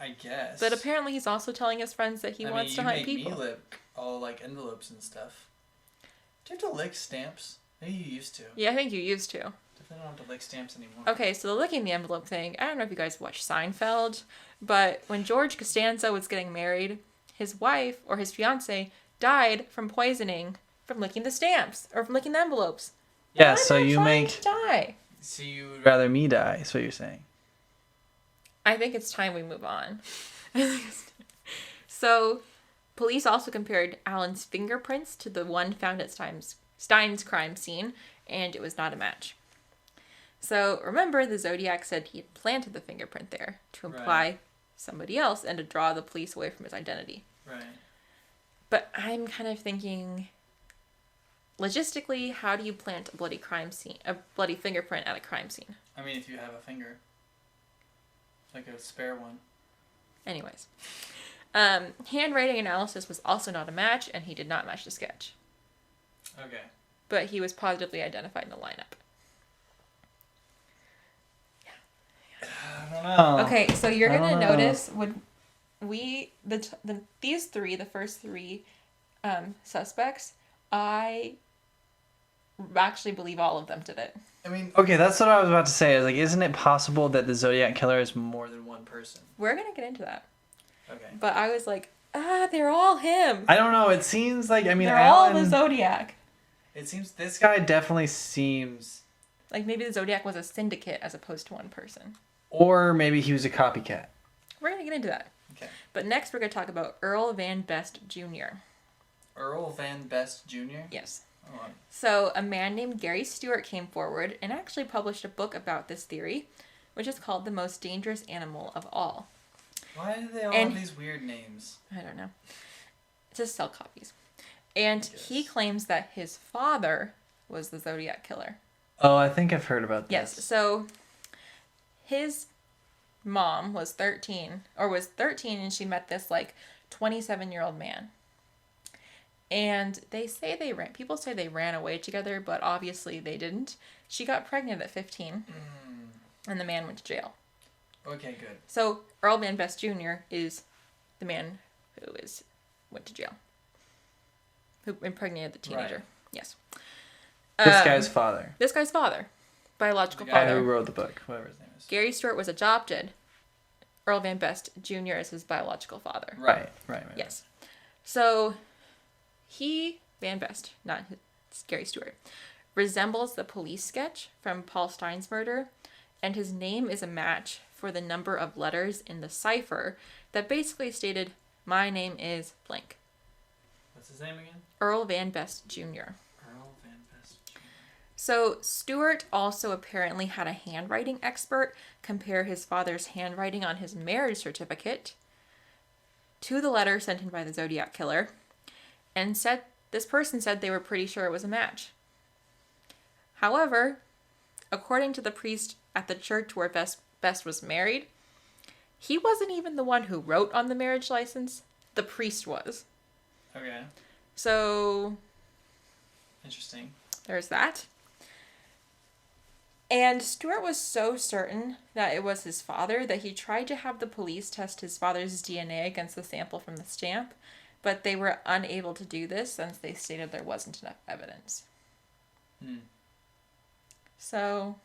I guess. But apparently he's also telling his friends that he wants to hunt people. You make me lick all, like, envelopes and stuff. Do you have to lick stamps? Maybe you used to. Yeah, I think you used to. Definitely don't have to lick stamps anymore. Okay, so the licking the envelope thing, I don't know if you guys watched Seinfeld, but when George Costanza was getting married, his wife, or his fiancée, died from poisoning from licking the stamps, or from licking the envelopes. Yeah, so you make... die. So you would rather me die, is what you're saying. I think it's time we move on. So, police also compared Alan's fingerprints to the one found at Stein's crime scene, and it was not a match. So, remember, the Zodiac said he had planted the fingerprint there to imply somebody else and to draw the police away from his identity. Right. But I'm kind of thinking, logistically, how do you plant a bloody fingerprint at a crime scene? I mean, if you have a finger. Like a spare one. Anyways. Handwriting analysis was also not a match, and he did not match the sketch. Okay. But he was positively identified in the lineup. I don't know. Okay, so you're gonna notice when the first three suspects, I actually believe all of them did it. I mean, okay, that's what I was about to say. Is like, isn't it possible that the Zodiac Killer is more than one person? We're gonna get into that. Okay. But I was like, they're all him. I don't know. It seems like, I mean, they're all the Zodiac. It seems this guy definitely seems like maybe the Zodiac was a syndicate as opposed to one person. Or maybe he was a copycat. We're gonna get into that. Okay. But next, we're gonna talk about Earl Van Best Jr. Earl Van Best Jr. Yes. So, a man named Gary Stewart came forward and actually published a book about this theory, which is called The Most Dangerous Animal of All. Why do they all have these weird names? I don't know. It's just sell copies. And he claims that his father was the Zodiac Killer. Oh, I think I've heard about this. Yes, so his mom was 13, and she met this, 27-year-old man. And people say they ran away together, but obviously they didn't. She got pregnant at 15, and the man went to jail. Okay, good. So Earl Van Best Jr. is the man who went to jail, who impregnated the teenager. Right. Yes. This guy's father. This guy's father, biological father. The father. guy who wrote the book, whatever his name is. Gary Stewart was adopted. Earl Van Best Jr. is his biological father. Right. Yes. So Van Best, not Gary Stewart, resembles the police sketch from Paul Stein's murder, and his name is a match for the number of letters in the cipher that basically stated, "My name is blank." What's his name again? Earl Van Best Jr. Earl Van Best Jr. So Stewart also apparently had a handwriting expert compare his father's handwriting on his marriage certificate to the letter sent in by the Zodiac Killer, and this person said they were pretty sure it was a match. However, according to the priest at the church where Best was married, he wasn't even the one who wrote on the marriage license. The priest was. Okay. So, interesting. There's that. And Stewart was so certain that it was his father that he tried to have the police test his father's DNA against the sample from the stamp, but they were unable to do this since they stated there wasn't enough evidence. So...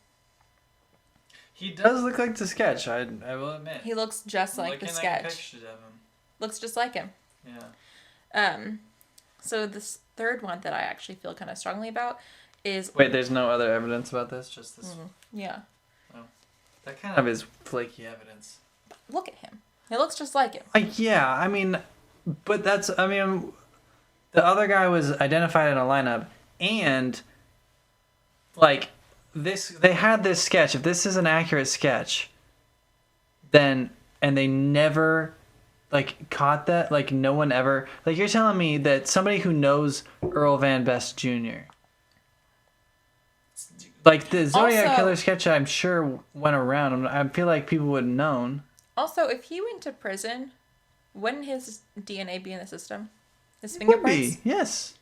he does look like the sketch, I will admit. He looks just like the sketch. Looking at pictures of him. Looks just like him. Yeah. So this third one that I actually feel kind of strongly about is... Wait, there's no other evidence about this? Just this? Yeah. Oh. That kind of is flaky evidence. Look at him. He looks just like him. Yeah, I mean... But that's... I mean... The other guy was identified in a lineup, and... Like... They had this sketch. If this is an accurate sketch, then... And they never... Like, caught that? Like, no one ever... Like, you're telling me that somebody who knows Earl Van Best Jr. Like, the Zodiac Killer sketch, I'm sure, went around. I feel like people would have known. Also, if he went to prison, wouldn't his DNA be in the system? His fingerprints? Would be, yes.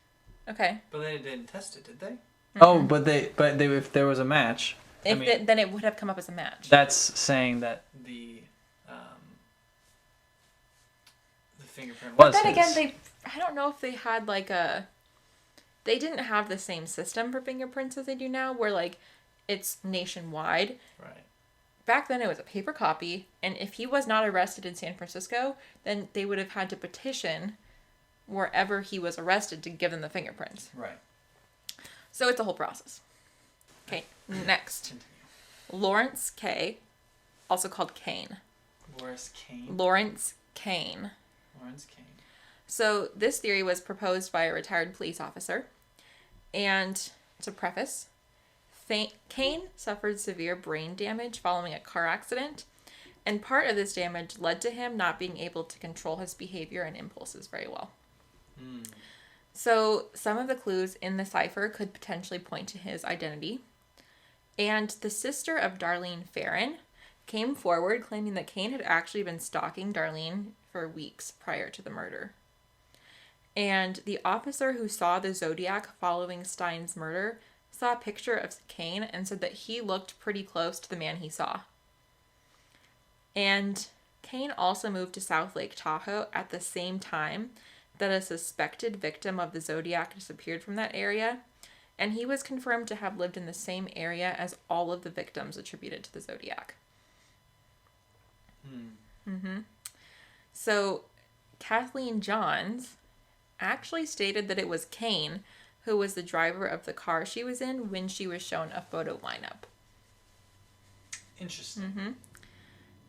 Okay. But they didn't test it, did they? Mm-hmm. Oh, but they if there was a match... then it would have come up as a match. That's saying that the fingerprint was But then his. again, I don't know if they had like a... They didn't have the same system for fingerprints as they do now, where like it's nationwide. Right. Back then it was a paper copy, and if he was not arrested in San Francisco, then they would have had to petition wherever he was arrested to give them the fingerprints. Right. So it's a whole process. Okay, next. Lawrence K., also called Kane. Lawrence Kane. Lawrence Kane. Lawrence Kane. So this theory was proposed by a retired police officer. And to preface, Kane suffered severe brain damage following a car accident. And part of this damage led to him not being able to control his behavior and impulses very well. So some of the clues in the cipher could potentially point to his identity. And the sister of Darlene Farron came forward claiming that Kane had actually been stalking Darlene for weeks prior to the murder. And the officer who saw the Zodiac following Stein's murder saw a picture of Kane and said that he looked pretty close to the man he saw. And Kane also moved to South Lake Tahoe at the same time that a suspected victim of the Zodiac disappeared from that area, and he was confirmed to have lived in the same area as all of the victims attributed to the Zodiac. So Kathleen Johns actually stated that it was Kane who was the driver of the car she was in when she was shown a photo lineup. Interesting.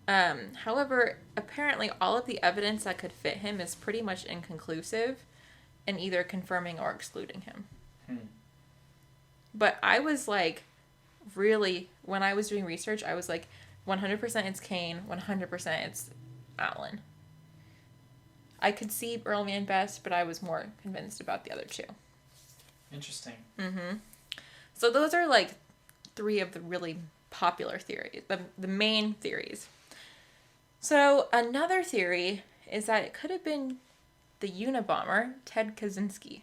However, apparently all of the evidence that could fit him is pretty much inconclusive in either confirming or excluding him. But I was like, really, when I was doing research, I was like, 100% it's Kane, 100% it's Alan. I could see Earl Van Best, but I was more convinced about the other two. Interesting. So those are like three of the really popular theories, the main theories. So another theory is that it could have been the Unabomber, Ted Kaczynski.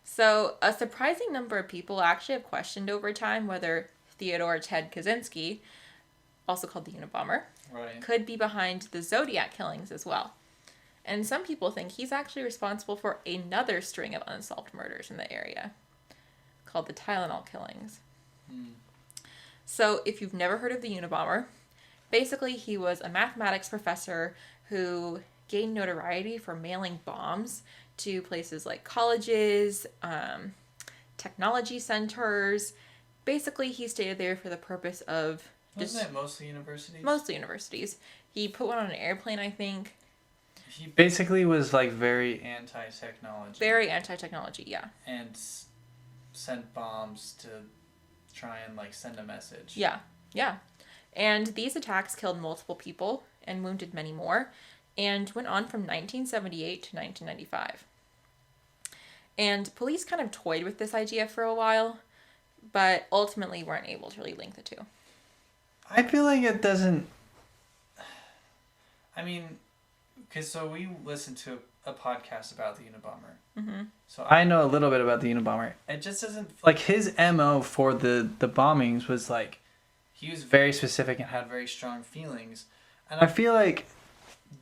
So a surprising number of people actually have questioned over time whether Theodore Ted Kaczynski, also called the Unabomber, could be behind the Zodiac killings as well. And some people think he's actually responsible for another string of unsolved murders in the area, called the Tylenol killings. So if you've never heard of the Unabomber, basically he was a mathematics professor who gained notoriety for mailing bombs to places like colleges, technology centers, Basically, he stayed there for the purpose of... Wasn't it mostly universities? Mostly universities. He put one on an airplane, I think. He basically was, like, very anti-technology. Very anti-technology, yeah. And sent bombs to try and, like, send a message. Yeah, yeah. And these attacks killed multiple people and wounded many more, and went on from 1978 to 1995. And police kind of toyed with this idea for a while, but ultimately weren't able to really link the two. I feel like it doesn't... I mean, because so we listened to a podcast about the Unabomber. Mm-hmm. So I know a little bit about the Unabomber. It just doesn't... Like, his MO for the bombings was, like, he was very specific and had very strong feelings. And I feel like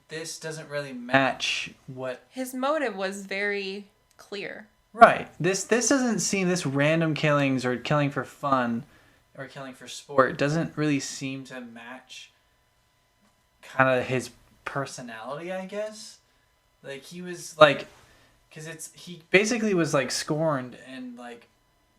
this doesn't really match what... His motive was very clear. Right. This doesn't seem... This random killings or killing for fun or killing for sport doesn't really seem to match kind of his personality, I guess. Like, he was, like... Because he basically was, like, scorned and, like,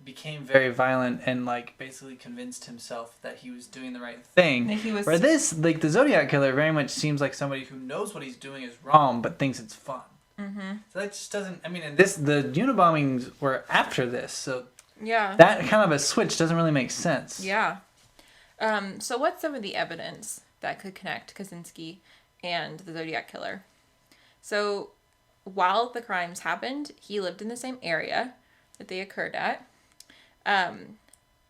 became very violent and, like, basically convinced himself that he was doing the right thing. He was... Where this, like, the Zodiac Killer very much seems like somebody who knows what he's doing is wrong but thinks it's fun. Mm-hmm. So that just doesn't... I mean, and the Unabombings were after this, so... Yeah. That kind of a switch doesn't really make sense. Yeah. So what's some of the evidence that could connect Kaczynski and the Zodiac Killer? So while the crimes happened, he lived in the same area that they occurred at.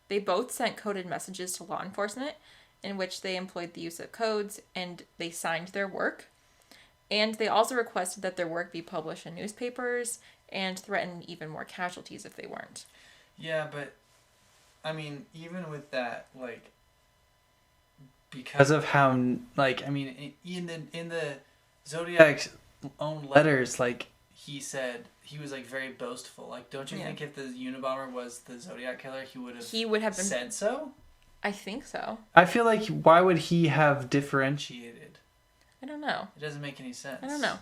They both sent coded messages to law enforcement in which they employed the use of codes and they signed their work. And they also requested that their work be published in newspapers and threatened even more casualties if they weren't. Yeah, but, I mean, even with that, like, because of how, like, I mean, in the Zodiac's own letters, like, he said, he was, like, very boastful. Like, don't you think if the Unabomber was the Zodiac Killer, he would have said so? I think so. I feel like, why would he have differentiated? I don't know. It doesn't make any sense. I don't know.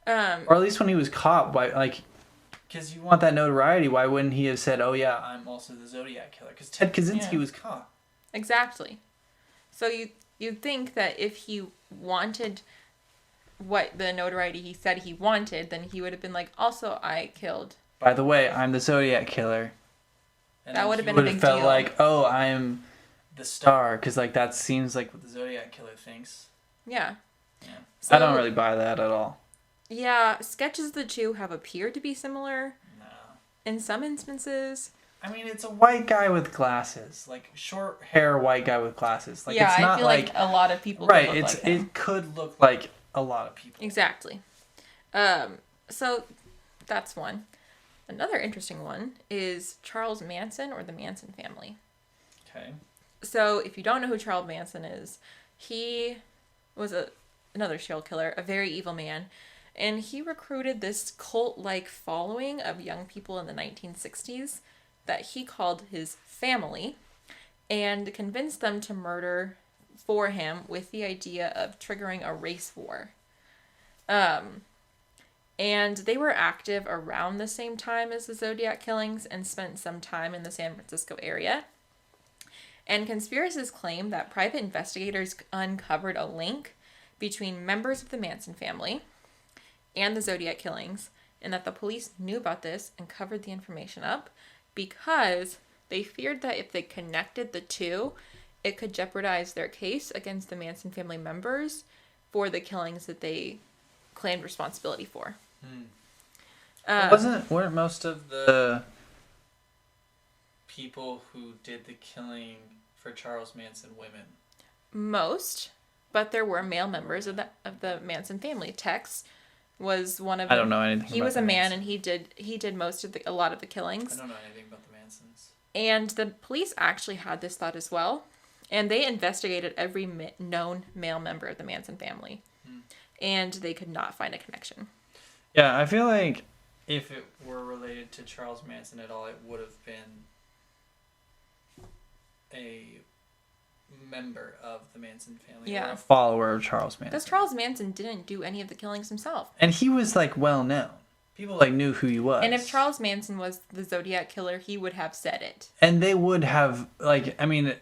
Or at least when he was caught, why, like... Because you want that notoriety, why wouldn't he have said, oh yeah, I'm also the Zodiac Killer? Because Ted Kaczynski was caught. Exactly. So you'd think that if he wanted what the notoriety he said he wanted, then he would have been like, also I killed. By the way, I'm the Zodiac Killer. And that would have been a big deal. Would have felt like, oh, I'm the star, because like that seems like what the Zodiac Killer thinks. Yeah. So, I don't really buy that at all. Yeah, sketches of the two have appeared to be similar. No. In some instances. I mean, it's a white guy with glasses, like short hair white guy with glasses. Like, yeah, it's not I feel like a lot of people. Right, could look like him. It could look like a lot of people. Exactly. So that's one. Another interesting one is Charles Manson or the Manson family. Okay. So if you don't know who Charles Manson is, he was another serial killer, a very evil man. And he recruited this cult-like following of young people in the 1960s that he called his family and convinced them to murder for him with the idea of triggering a race war. And they were active around the same time as the Zodiac killings and spent some time in the San Francisco area. And conspiracists claim that private investigators uncovered a link between members of the Manson family and the Zodiac killings, and that the police knew about this and covered the information up because they feared that if they connected the two, it could jeopardize their case against the Manson family members for the killings that they claimed responsibility for. Weren't most of the people who did the killing for Charles Manson women? Most, but there were male members of the Manson family. Tex was one of them. I don't know anything he about was a the man Mansons. and he did a lot of the killings. I don't know anything about the Mansons. And the police actually had this thought as well, and they investigated every known male member of the Manson family, and they could not find a connection. Yeah, I feel like if it were related to Charles Manson at all, it would have been a member of the Manson family or a follower of Charles Manson. Because Charles Manson didn't do any of the killings himself. And he was, like, well known. people like knew who he was. And if Charles Manson was the Zodiac Killer, he would have said it. And they would have, like, I mean,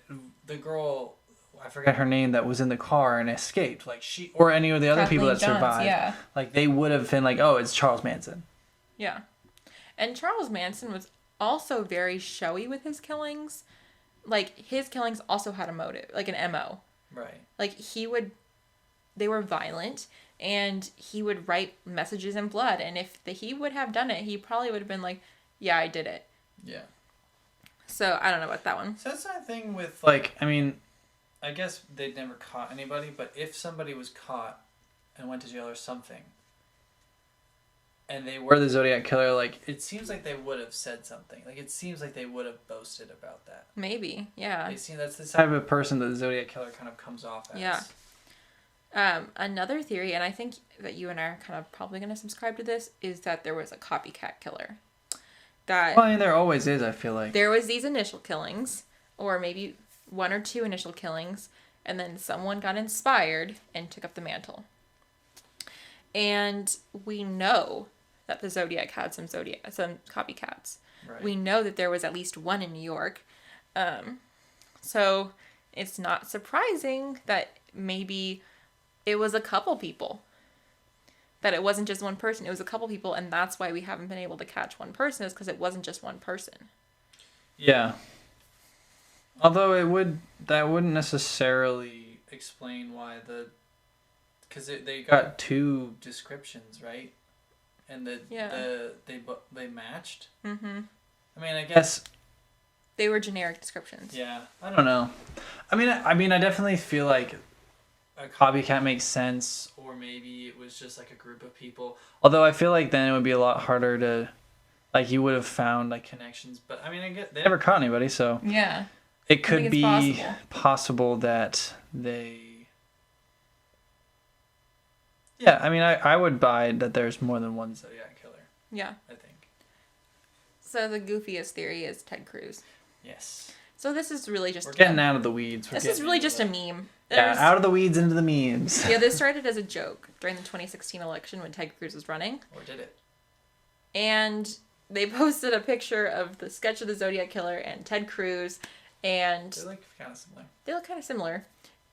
the girl, I forget her name, that was in the car and escaped, like, she, or any of the other people that survived, yeah. like, they would have been like, oh, it's Charles Manson. Yeah. And Charles Manson was also very showy with his killings. Like, his killings also had a motive, like an MO. Right. Like, they were violent, and he would write messages in blood, and if he would have done it, he probably would have been like, yeah, I did it. Yeah. So, I don't know about that one. So that's the thing with, like, I mean, I guess they'd never caught anybody, but if somebody was caught and went to jail or something, and they were the Zodiac Killer, like, it seems like they would have said something. Like, it seems like they would have boasted about that. Maybe, yeah. They seem that's the type of person that the Zodiac Killer kind of comes off as. Yeah. Another theory, and I think that you and I are kind of probably going to subscribe to this, is that there was a copycat killer. Well, I mean, there always is, I feel like. There was these initial killings, or maybe 1 or 2 initial killings, and then someone got inspired and took up the mantle. And we know that the Zodiac had some copycats. Right. We know that there was at least one in New York. So it's not surprising that maybe it was a couple people. That it wasn't just one person. It was a couple people, and that's why we haven't been able to catch one person, is because it wasn't just one person. Yeah. Although that wouldn't necessarily explain why because they got 2 descriptions, right? And they matched. Mm-hmm. I mean, I guess they were generic descriptions. Yeah, I don't know. I mean, I definitely feel like a copycat makes sense, or maybe it was just like a group of people. Although I feel like then it would be a lot harder to, like, you would have found like connections. But I mean, I guess they never caught anybody, so yeah, it could be possible that they. Yeah, I mean, I would buy that there's more than one Zodiac Killer. Yeah. I think. So the goofiest theory is Ted Cruz. Yes. So this is really just... We're getting out of the weeds. This is really just a meme. Yeah, out of the weeds into the memes. Yeah, this started as a joke during the 2016 election when Ted Cruz was running. Or did it? And they posted a picture of the sketch of the Zodiac Killer and Ted Cruz, and... They look kind of similar. They look kind of similar.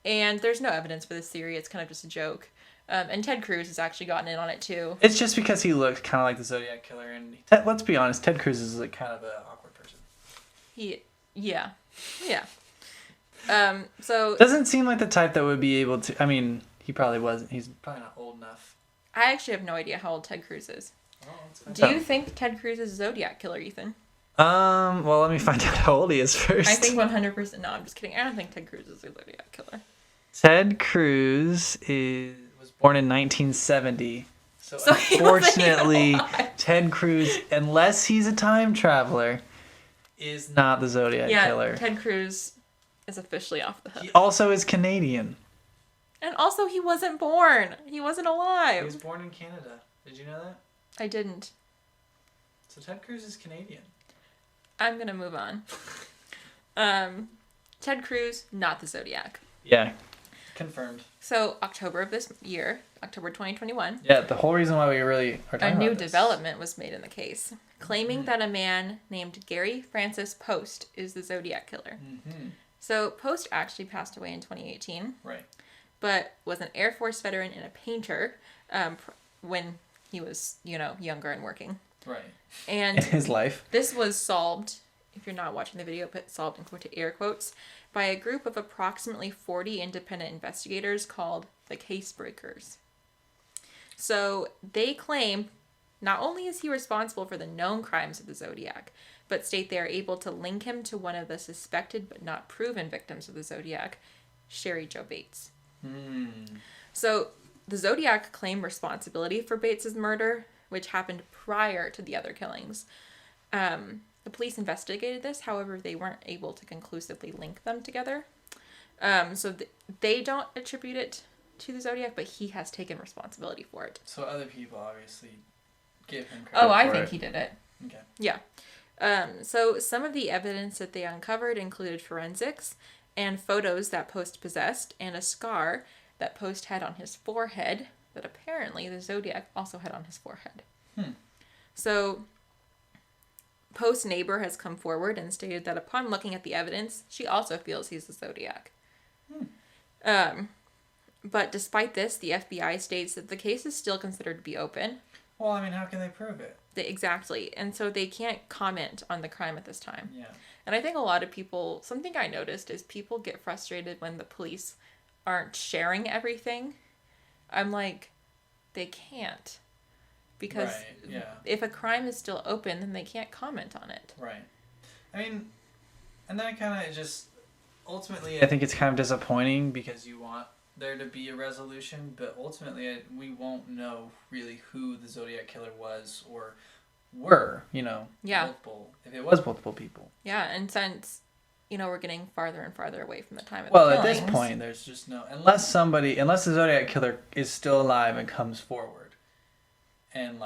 And there's no evidence for this theory. It's kind of just a joke. And Ted Cruz has actually gotten in on it too. It's just because he looked kind of like the Zodiac Killer, and let's be honest, Ted Cruz is like kind of an awkward person. Yeah. So doesn't seem like the type that would be able to. I mean, he probably wasn't. He's probably not old enough. I actually have no idea how old Ted Cruz is. Oh, do you think Ted Cruz is a Zodiac Killer, Ethan? Well, let me find out how old he is first. I think 100%. No, I'm just kidding. I don't think Ted Cruz is a Zodiac Killer. Ted Cruz was born in 1970. So unfortunately, Ted Cruz, unless he's a time traveler, is not the Zodiac Killer. Yeah, Ted Cruz is officially off the hook. He also is Canadian. And also, he wasn't born. He wasn't alive. He was born in Canada. Did you know that? I didn't. So Ted Cruz is Canadian. I'm going to move on. Ted Cruz, not the Zodiac. Yeah. Confirmed. So, October of this year, October 2021. Yeah, the whole reason why we really are talking about this. A new this. development was made in the case, claiming that a man named Gary Francis Post is the Zodiac Killer. Mm-hmm. So, Post actually passed away in 2018. Right. But was an Air Force veteran and a painter when he was, younger and working. Right. And in his life. This was solved, if you're not watching the video, put solved in air quotes, by a group of approximately 40 independent investigators called the Case Breakers. So they claim not only is he responsible for the known crimes of the Zodiac, but state they are able to link him to one of the suspected but not proven victims of the Zodiac, Sherry Jo Bates. So the Zodiac claimed responsibility for Bates's murder, which happened prior to the other killings. The police investigated this, however, they weren't able to conclusively link them together. So they don't attribute it to the Zodiac, but he has taken responsibility for it. So other people obviously give him credit for it. I think he did it. Okay. Yeah. So some of the evidence that they uncovered included forensics and photos that Post possessed and a scar that Post had on his forehead that apparently the Zodiac also had on his forehead. So, Post's neighbor has come forward and stated that upon looking at the evidence, she also feels he's the Zodiac. But despite this, the FBI states that the case is still considered to be open. Well, I mean, how can they prove it? Exactly. And so they can't comment on the crime at this time. Yeah. And I think a lot of people, something I noticed is people get frustrated when the police aren't sharing everything. I'm like, they can't. Because if a crime is still open, then they can't comment on it. Right. I mean, and that kind of just, ultimately, I think it's kind of disappointing because you want there to be a resolution, but ultimately we won't know really who the Zodiac Killer was or were, multiple, if it was multiple people. Yeah, and since, we're getting farther and farther away from the time of the killings. At this point, there's just no, unless the Zodiac Killer is still alive and comes forward and,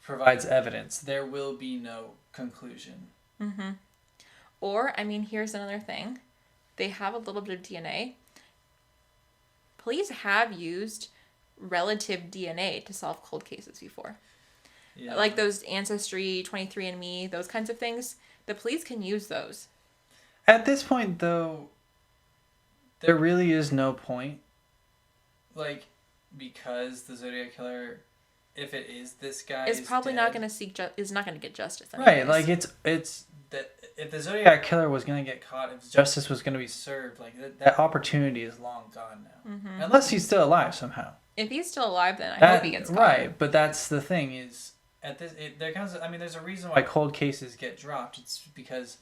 provides evidence, there will be no conclusion. Mm-hmm. Or, here's another thing. They have a little bit of DNA. Police have used relative DNA to solve cold cases before. Yeah. Like those Ancestry, 23andMe, those kinds of things. The police can use those. At this point, though, there really is no point. Because the Zodiac Killer, if it is this guy, is probably not going to is not going to get justice. Anyways. Right, it's that if the Zodiac Killer was going to get caught, if justice was going to be served, that opportunity is long gone now. Mm-hmm. Unless he's still alive somehow. If he's still alive, then I hope he gets caught. Right, but that's the thing is, there's a reason why cold cases get dropped. It's because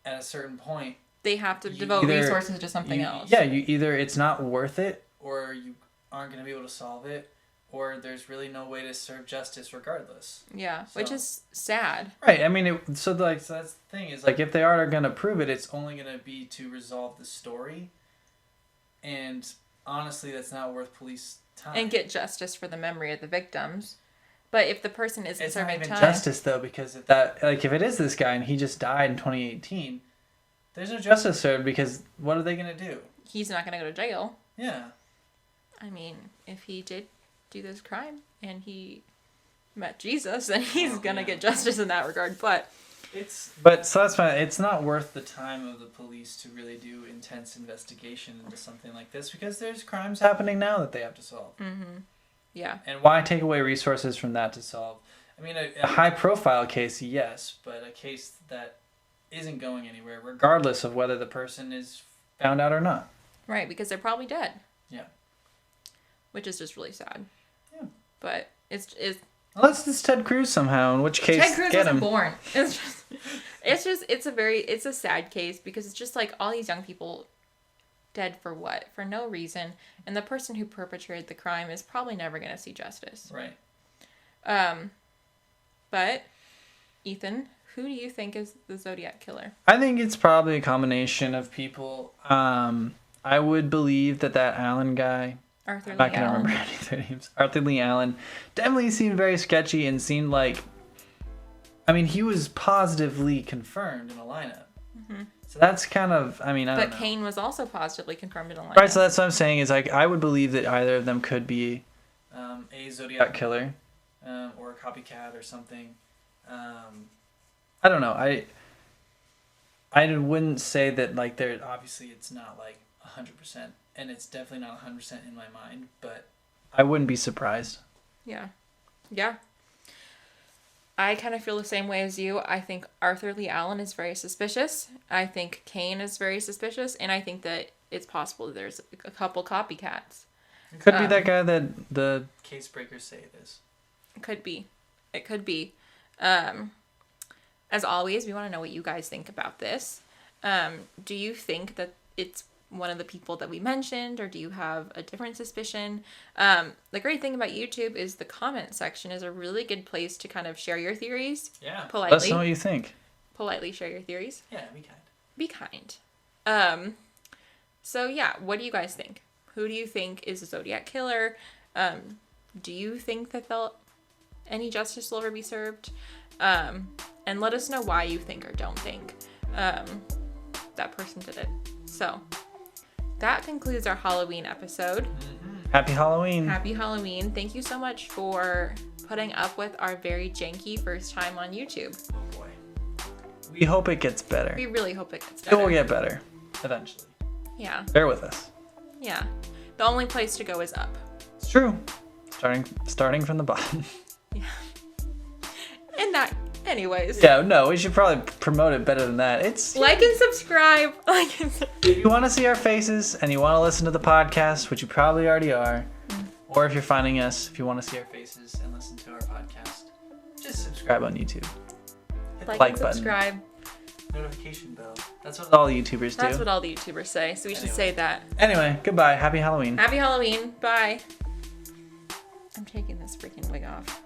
at a certain point they have to devote resources to something else. Yeah, you either it's not worth it, or you aren't going to be able to solve it, or there's really no way to serve justice regardless. Yeah, which is sad. Right. So that's the thing is, if they are going to prove it, it's only going to be to resolve the story. And honestly, that's not worth police time. And get justice for the memory of the victims. But if the person isn't serving time... It's not even justice, though, because if it is this guy and he just died in 2018, there's no justice served because what are they going to do? He's not going to go to jail. Yeah. If he did do this crime and he met Jesus, then he's gonna get justice in that regard. But so that's fine. It's not worth the time of the police to really do intense investigation into something like this because there's crimes happening now that they have to solve. Mm-hmm. Yeah. And why take away resources from that to solve? A high profile case, yes, but a case that isn't going anywhere, regardless of whether the person is found out or not. Right, because they're probably dead. Yeah. Which is just really sad. Yeah. But it's unless it's Ted Cruz somehow, in which case Ted Cruz wasn't born. It's a sad case because it's just all these young people dead for what? For no reason. And the person who perpetrated the crime is probably never going to see justice. Right. But Ethan, who do you think is the Zodiac Killer? I think it's probably a combination of people. I would believe that Allen guy, Arthur I'm Lee not going to remember any of their names. Arthur Lee Allen definitely seemed very sketchy and seemed he was positively confirmed in a lineup. Mm-hmm. So that's kind of, I don't know. But Kane was also positively confirmed in a lineup. Right, so that's what I'm saying is I would believe that either of them could be a Zodiac Killer or a copycat or something. I don't know. I wouldn't say that they're obviously it's not 100%. And it's definitely not 100% in my mind, but I wouldn't be surprised. Yeah. Yeah. I kind of feel the same way as you. I think Arthur Lee Allen is very suspicious. I think Kane is very suspicious. And I think that it's possible that there's a couple copycats. It could be that guy that the case breakers say it is. It could be. It could be. As always, we want to know what you guys think about this. Do you think that it's one of the people that we mentioned, or do you have a different suspicion? The great thing about YouTube is the comment section is a really good place to kind of share your theories. Yeah. Politely. Let us know what you think. Politely share your theories. Yeah, be kind. Be kind. So yeah, what do you guys think? Who do you think is the Zodiac Killer? Do you think that any justice will ever be served? And let us know why you think or don't think that person did it. So that concludes our Halloween episode. Mm-hmm. Happy Halloween. Happy Halloween. Thank you so much for putting up with our very janky first time on YouTube. Oh boy. We hope it gets better. We really hope it gets better. It will get better eventually. Yeah. Bear with us. Yeah. The only place to go is up. It's true. Starting from the bottom. Yeah. And that, anyways. Yeah, no, we should probably promote it better than that. It's like and subscribe. If you want to see our faces and you want to listen to the podcast, which you probably already are, or if you're finding us, if you want to see our faces and listen to our podcast, just subscribe on YouTube. Hit like the and subscribe. Notification bell. That's what all the YouTubers do. That's what all the YouTubers say, so we should say that. Anyway, goodbye. Happy Halloween. Happy Halloween. Bye. I'm taking this freaking wig off.